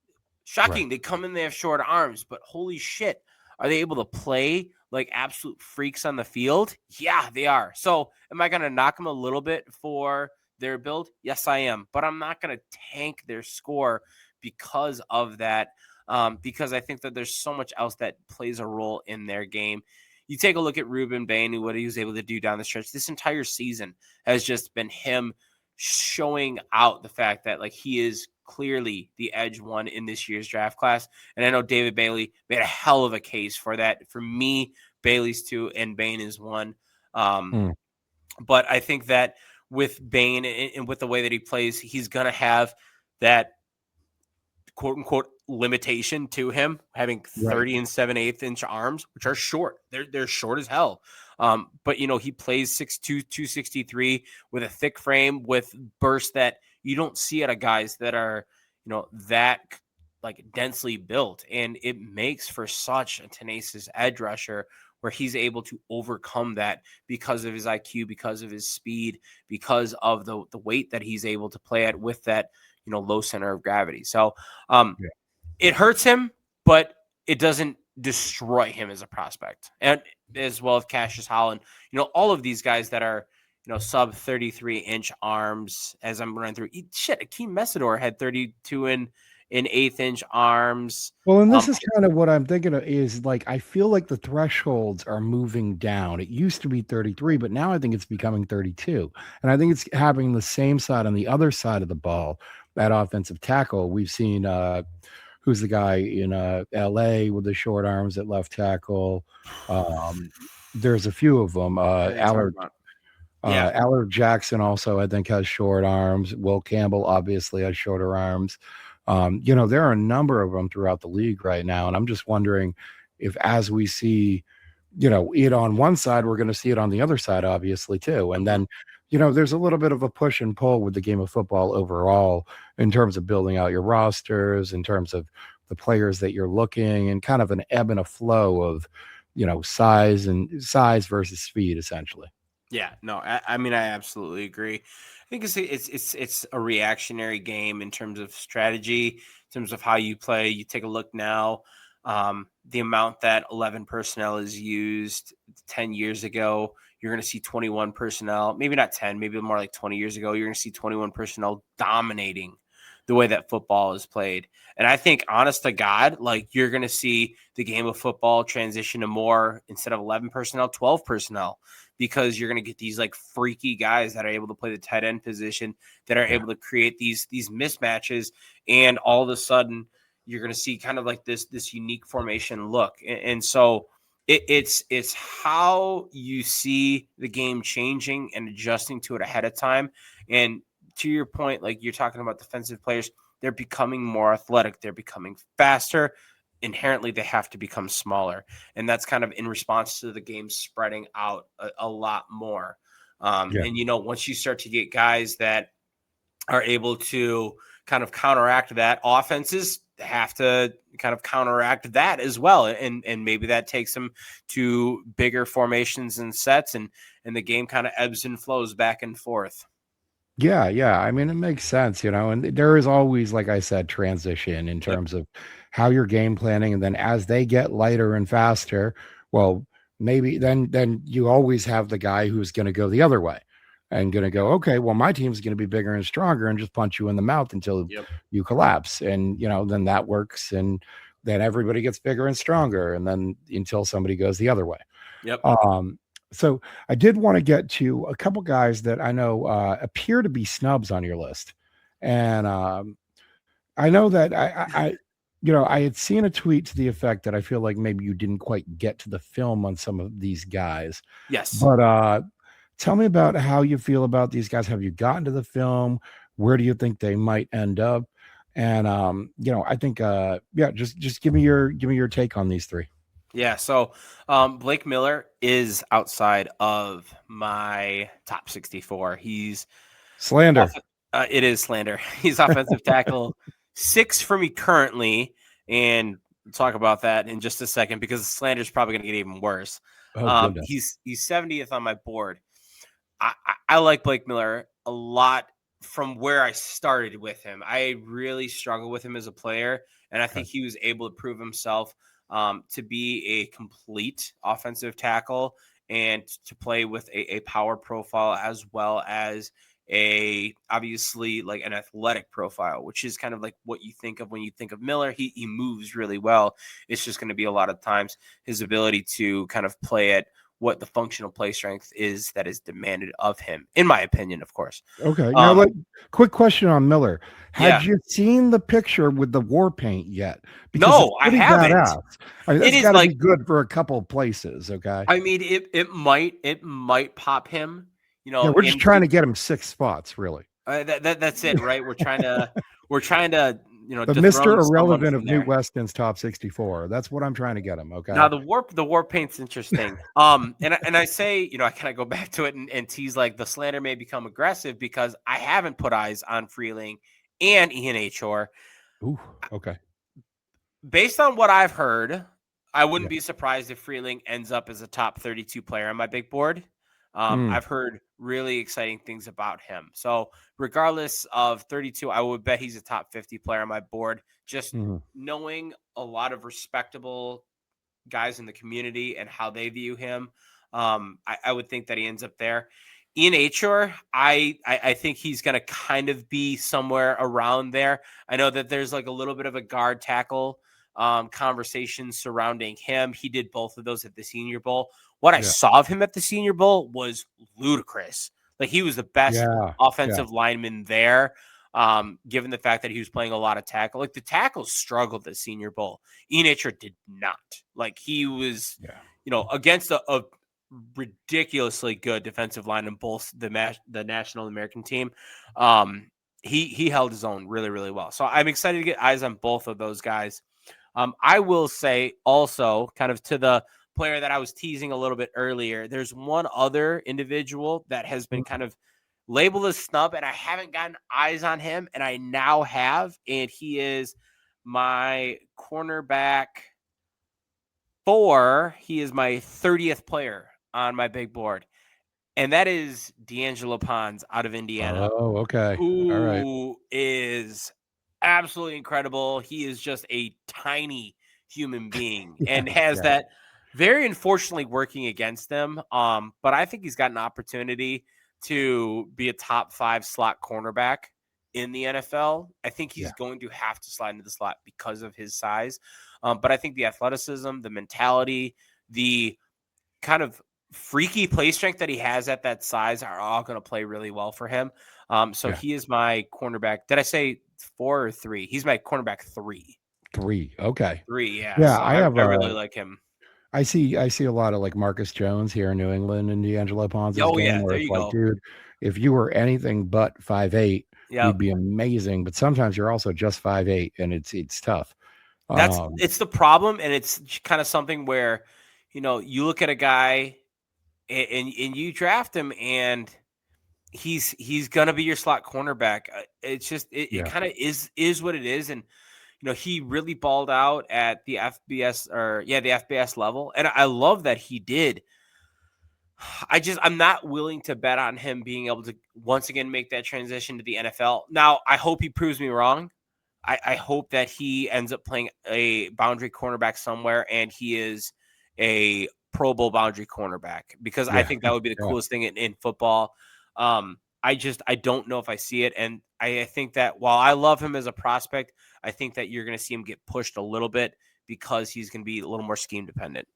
Right. Shocking, they come in, they have short arms, but holy shit, are they able to play like absolute freaks on the field? Yeah, they are. So, am I going to knock them a little bit for their build? Yes, I am, but I'm not going to tank their score because of that. Because I think that there's so much else that plays a role in their game. You take a look at Ruben Bain and what he was able to do down the stretch. This entire season has just been him showing out the fact that like he is clearly the edge one in this year's draft class. And I know David Bailey made a hell of a case for that. For me, Bailey's 2 and Bain is 1. Mm. But I think that with Bain and with the way that he plays, he's going to have that quote unquote limitation to him having Right. 30 and 7/8 inch arms, which are short. They're short as hell. But he plays 6'2", 263 with a thick frame with bursts that you don't see out of guys that are, that like densely built. And it makes for such a tenacious edge rusher where he's able to overcome that because of his IQ, because of his speed, because of the weight that he's able to play at with that, low center of gravity. So Yeah. it hurts him, but it doesn't destroy him as a prospect. And as well as Cassius Holland, all of these guys that are, sub 33-inch arms, as I'm running through. Shit, Akeem Messidor had 32 in 1/8 inch arms. Well, and this is kind of what I'm thinking of is like I feel like the thresholds are moving down. It used to be 33, but now I think it's becoming 32. And I think it's happening the same side on the other side of the ball, that offensive tackle. We've seen who's the guy in LA with the short arms at left tackle. There's a few of them. Allard Jackson also, I think, has short arms. Will Campbell obviously has shorter arms. There are a number of them throughout the league right now, and I'm just wondering if, as we see it on one side, we're going to see it on the other side, obviously, too. And Mhm. then, there's a little bit of a push and pull with the game of football overall in terms of building out your rosters, in terms of the players that you're looking, and kind of an ebb and a flow of, size versus speed, essentially. Yeah, no, I mean, I absolutely agree. I think it's a reactionary game in terms of strategy, in terms of how you play. You take a look now, the amount that 11 personnel is used 10 years ago, you're going to see 21 personnel, maybe not 10, maybe more like 20 years ago, you're going to see 21 personnel dominating the way that football is played. And I think, honest to God, like you're going to see the game of football transition to more, instead of 11 personnel, 12 personnel, because you're going to get these like freaky guys that are able to play the tight end position, that are Yeah. able to create these mismatches, and all of a sudden you're going to see kind of like this unique formation look. And so it's how you see the game changing and adjusting to it ahead of time. And to your point, like you're talking about defensive players, they're becoming more athletic, they're becoming faster. Inherently, they have to become smaller, and that's kind of in response to the game spreading out a lot more. Yeah. And once you start to get guys that are able to kind of counteract that, offenses have to kind of counteract that as well, and maybe that takes them to bigger formations and sets, and the game kind of ebbs and flows back and forth. Yeah, yeah. I mean, it makes sense, and there is always, like I said, transition in Yep. terms of how you're game planning. And then as they get lighter and faster, well, maybe then you always have the guy who's going to go the other way and going to go, okay, well, my team's going to be bigger and stronger and just punch you in the mouth until Yep. you collapse. And, then that works. And then everybody gets bigger and stronger. And then until somebody goes the other way. Yep. Um, so I did want to get to a couple guys that I know appear to be snubs on your list, and I know that I had seen a tweet to the effect that I feel like maybe you didn't quite get to the film on some of these guys, Yes. but tell me about how you feel about these guys. Have you gotten to the film? Where do you think they might end up? And I think yeah, just give me your take on these three. Yeah, so Blake Miller is outside of my top 64. He's off, Slander. it is slander. He's offensive tackle 6 for me currently, and we'll talk about that in just a second because the slander is probably going to get even worse. Oh goodness. He's 70th on my board. I like Blake Miller a lot from where I started with him. I really struggled with him as a player, and I Okay. think he was able to prove himself to be a complete offensive tackle and to play with a power profile as well as a obviously like an athletic profile, which is kind of like what you think of when you think of Miller. He moves really well. It's just going to be a lot of times his ability to kind of play at what the functional play strength is that is demanded of him, in my opinion, of course. Okay. Now, Um, like, quick question on Miller. Had yeah, you seen the picture with the war paint yet? Because it's no, I pretty haven't. badass. I mean, It that's is got to be like, good for a couple of places. Okay. I mean, it might pop him, Yeah, we're just trying into to get him 6 spots, really. that's it, right? We're trying to The Mister dethrone someone Irrelevant of from Newt there. Weston's top 64. That's what I'm trying to get him. Now Okay. the war paint's interesting. And I say, I kind of go back to it and tease like the slander may become aggressive because I haven't put eyes on Freeling and Ian Achor. Ooh. Okay. Based on what I've heard, I Yeah. wouldn't be surprised if Freeling ends up as a top 32 player on my big board. Mm, I've heard really exciting things about him. So, regardless of 32, I would bet he's a top 50 player on my board. Just mhm. knowing a lot of respectable guys in the community and how they view him, I would think that he ends up there. Ian Achor, I think he's going to kind of be somewhere around there. I know that there's like a little bit of a guard tackle conversation surrounding him. He did both of those at the Senior Bowl. What I Yeah. saw of him at the Senior Bowl was ludicrous. Like he was the best Yeah. Yeah. offensive lineman there. Given the fact that he was playing a lot of tackle, like the tackles struggled at Senior Bowl. Ian Achor did not. Like he was, Yeah. against a ridiculously good defensive line in both the national American team. He held his own really, really well. So I'm excited to get eyes on both of those guys. I will say also, kind of to the player that I was teasing a little bit earlier. There's one other individual that has been Mm. kind of labeled as snub, and I haven't gotten eyes on him, and I now have, and he is my cornerback 4. He is my 30th player on my big board, and that is D'Angelo Pons out of Indiana, Oh, okay. All right. who is absolutely incredible. He is just a tiny human being Yeah, and has yeah, that very unfortunately working against him. But I think he's got an opportunity to be a top 5 slot cornerback in the NFL. I think yeah, he's going to have to slide into the slot because of his size. But I think the athleticism, the mentality, the kind of freaky play strength that he has at that size are all going to play really well for him. So yeah. he is my cornerback. Did I say 4 or 3? He's my cornerback 3. 3. Okay. 3, yeah. Yeah, So I I have really like him. I see a lot of like Marcus Jones here in New England and D'Angelo Pons' Oh game yeah, where there it's you like, go. dude, if you were anything but 5'8", you'd Yep. be amazing. But sometimes you're also just 5'8", and it's tough. Um, It's the problem, and it's kind of something where, you look at a guy and you draft him, and he's gonna be your slot cornerback. It's just it yeah, kind of is what it is, and he really balled out at the FBS the FBS level. And I love that he did. I'm not willing to bet on him being able to once again make that transition to the NFL. Now, I hope he proves me wrong. I hope that he ends up playing a boundary cornerback somewhere and he is a Pro Bowl boundary cornerback, because I yeah, think that would be the yeah. coolest thing in football. I don't know if I see it. And I think that while I love him as a prospect, I think that you're going to see him get pushed a little bit because he's going to be a little more scheme dependent.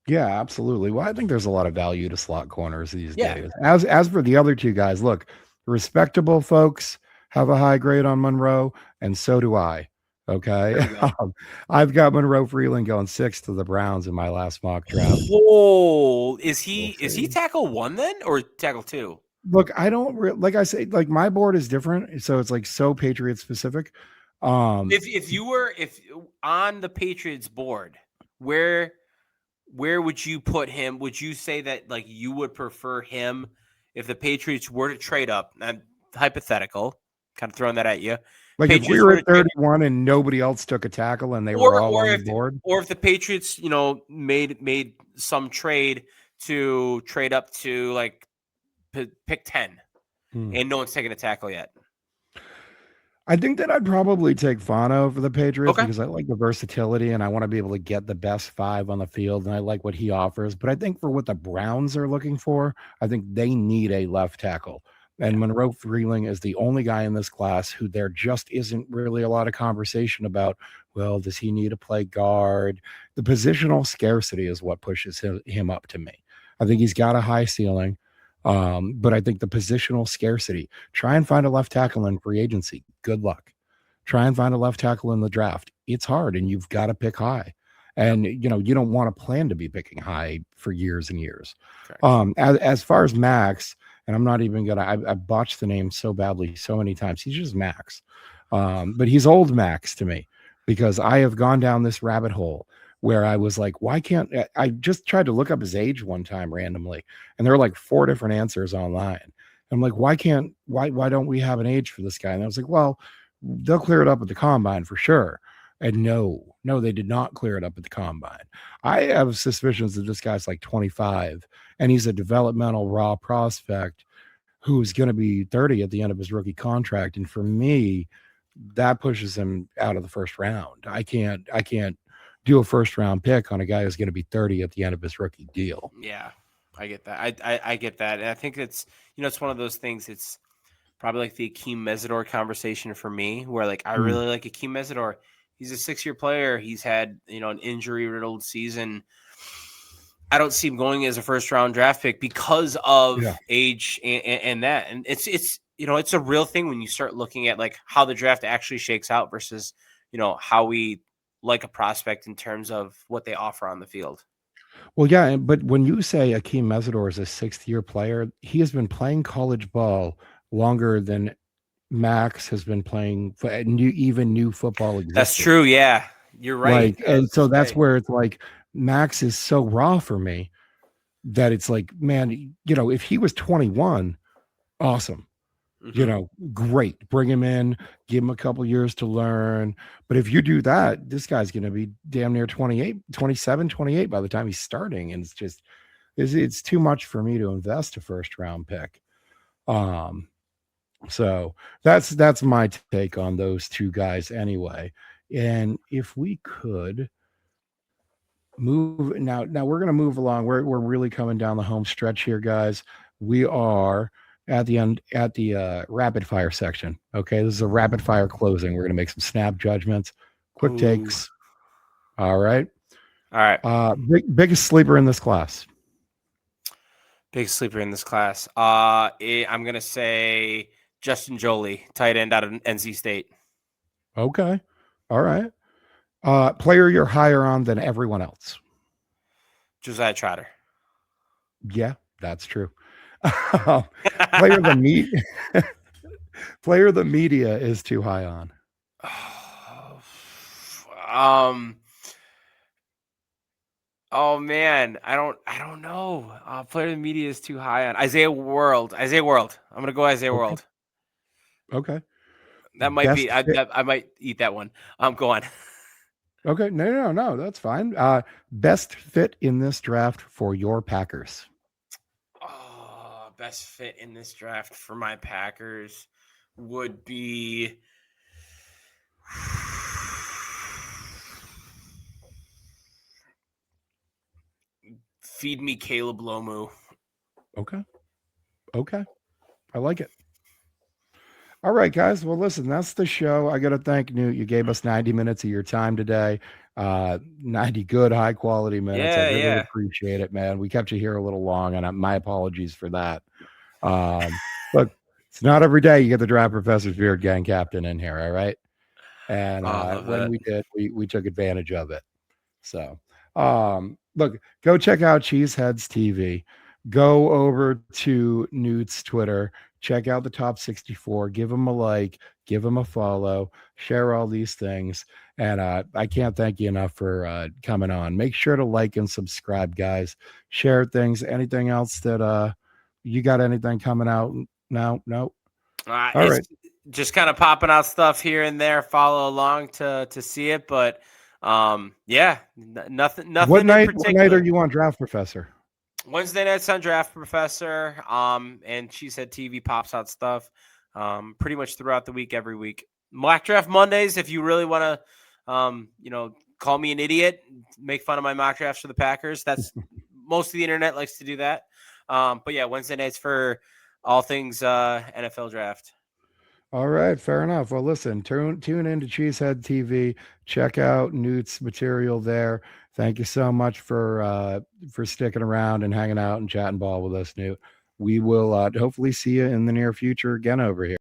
Yeah, absolutely. Well, I think there's a lot of value to slot corners these Yeah, days. As for the other two guys, look, respectable folks have a high grade on Monroe, and so do I. there Okay. you go. I've got Monroe Freeland going 6 to the Browns in my last mock draft. Oh, We'll is he see. tackle 1 then or tackle 2? Look, I don't like I say, like my board is different, so it's like so Patriot specific. If you were if on the Patriots board, where where would you put him? Would you say that like you would prefer him if the Patriots were to trade up? And hypothetical, kind of throwing that at you. like if we Patriots were were at to trade, 31 and nobody else took a tackle and they were all on the board. or if the Patriots, made some trade to trade up to like pick 10 Hmm. and no one's taking a tackle yet. I think that I'd probably take Fano for the Patriots Okay. because I like the versatility and I want to be able to get the best 5 on the field, and I like what he offers. But I think for what the Browns are looking for, I think they need a left tackle. Yeah. And Monroe Freeling is the only guy in this class who there just isn't really a lot of conversation about. Well, does he need to play guard? The positional scarcity is what pushes him up to me. I think he's got a high ceiling, but I think the positional scarcity. Try and find a left tackle in free agency. Good luck. Try and find a left tackle in the draft. It's hard, and you've got to pick high. Yep. And you don't want to plan to be picking high for years and years. Correct. As far as Max, and I'm not even gonna. I botched the name so badly so many times. He's just Max, but he's old Max to me because I have gone down this rabbit hole where I was like, why can't I just tried to look up his age one time randomly, and there were like 4 different answers online. I'm like, why don't we have an age for this guy? And I was like, well, they'll clear it up at the combine for sure. And no, they did not clear it up at the combine. I have suspicions that this guy's like 25 and he's a developmental raw prospect who's going to be 30 at the end of his rookie contract. And for me, that pushes him out of the first round. I can't do a first round pick on a guy who's going to be 30 at the end of his rookie deal. Yeah, I get that. I get that, and I think it's it's one of those things. It's probably like the Akeem Mesidor conversation for me, where like I Hmm. really like Akeem Mesidor. He's a 6-year player. He's had an injury riddled season. I don't see him going as a first round draft pick because Yeah. of age and that. And it's it's a real thing when you start looking at like how the draft actually shakes out versus how we like a prospect in terms of what they offer on the field. Well, yeah, but when you say Akeem Mesidor is a 6th-year player, he has been playing college ball longer than Max has been playing even new football That's existed. true. Yeah, you're right. Like, I was and so just that's say, where it's like Max is so raw for me that it's like, man, if he was 21, awesome. Mm-hmm. Great. Bring him in, give him a couple years to learn. But if you do that, this guy's going to be damn near 28, 27, 28 by the time he's starting. And it's too much for me to invest a first round pick. So that's my take on those two guys anyway. And if we could move now we're going to move along. We're really coming down the home stretch here, guys. We are at the end at the rapid fire section. Okay, this is a rapid fire closing. We're going to make some snap judgments, quick Ooh. takes. All right. All right. Biggest sleeper in this class. Big sleeper in this class. I'm gonna say Justin Jolie, tight end out of NC State. Okay. All right. Player you're higher on than everyone else. Josiah Trotter. Yeah, that's true. Player the meat player the media is too high on. Oh man, I don't know. Player the media is too high on Isaiah World. Isaiah World. I'm gonna go Isaiah Okay. World. Okay. That might Best be. I might eat that one. Go on. Okay, no, that's fine. Best fit in this draft for your Packers. Oh, best fit in this draft for my Packers would be feed me Caleb Lomu. Okay. I like it. All right, guys. Well, listen, that's the show. I got to thank Newt. You gave us 90 minutes of your time today. 90 good, high quality minutes. I really Yeah. appreciate it, man. We kept you here a little long, and my apologies for that. Look, it's not every day you get the Draft Professor's Beard Gang captain in here, all right? And when we did, we took advantage of it. So, look, go check out Cheeseheads TV. Go over to Newt's Twitter. Check out the top 64. Give him a like. Give him a follow. Share all these things. And I can't thank you enough for coming on. Make sure to like and subscribe, guys. Share things. Anything else that you got? Anything coming out now? No. All right. Just kind of popping out stuff here and there. Follow along to see it, but yeah, nothing. What night? In particular. What night are you on Draft Professor? Wednesday nights on Draft Professor. And Cheesehead TV pops out stuff. Pretty much throughout the week, every week. Mock Draft Mondays. If you really want to, call me an idiot, make fun of my mock drafts for the Packers. That's most of the internet likes to do that. But yeah, Wednesday nights for all things NFL draft. All right, fair enough. Well, listen, tune into Cheesehead TV. Check out Newt's material there. Thank you so much for sticking around and hanging out and chatting ball with us, Newt. We will hopefully see you in the near future again over here.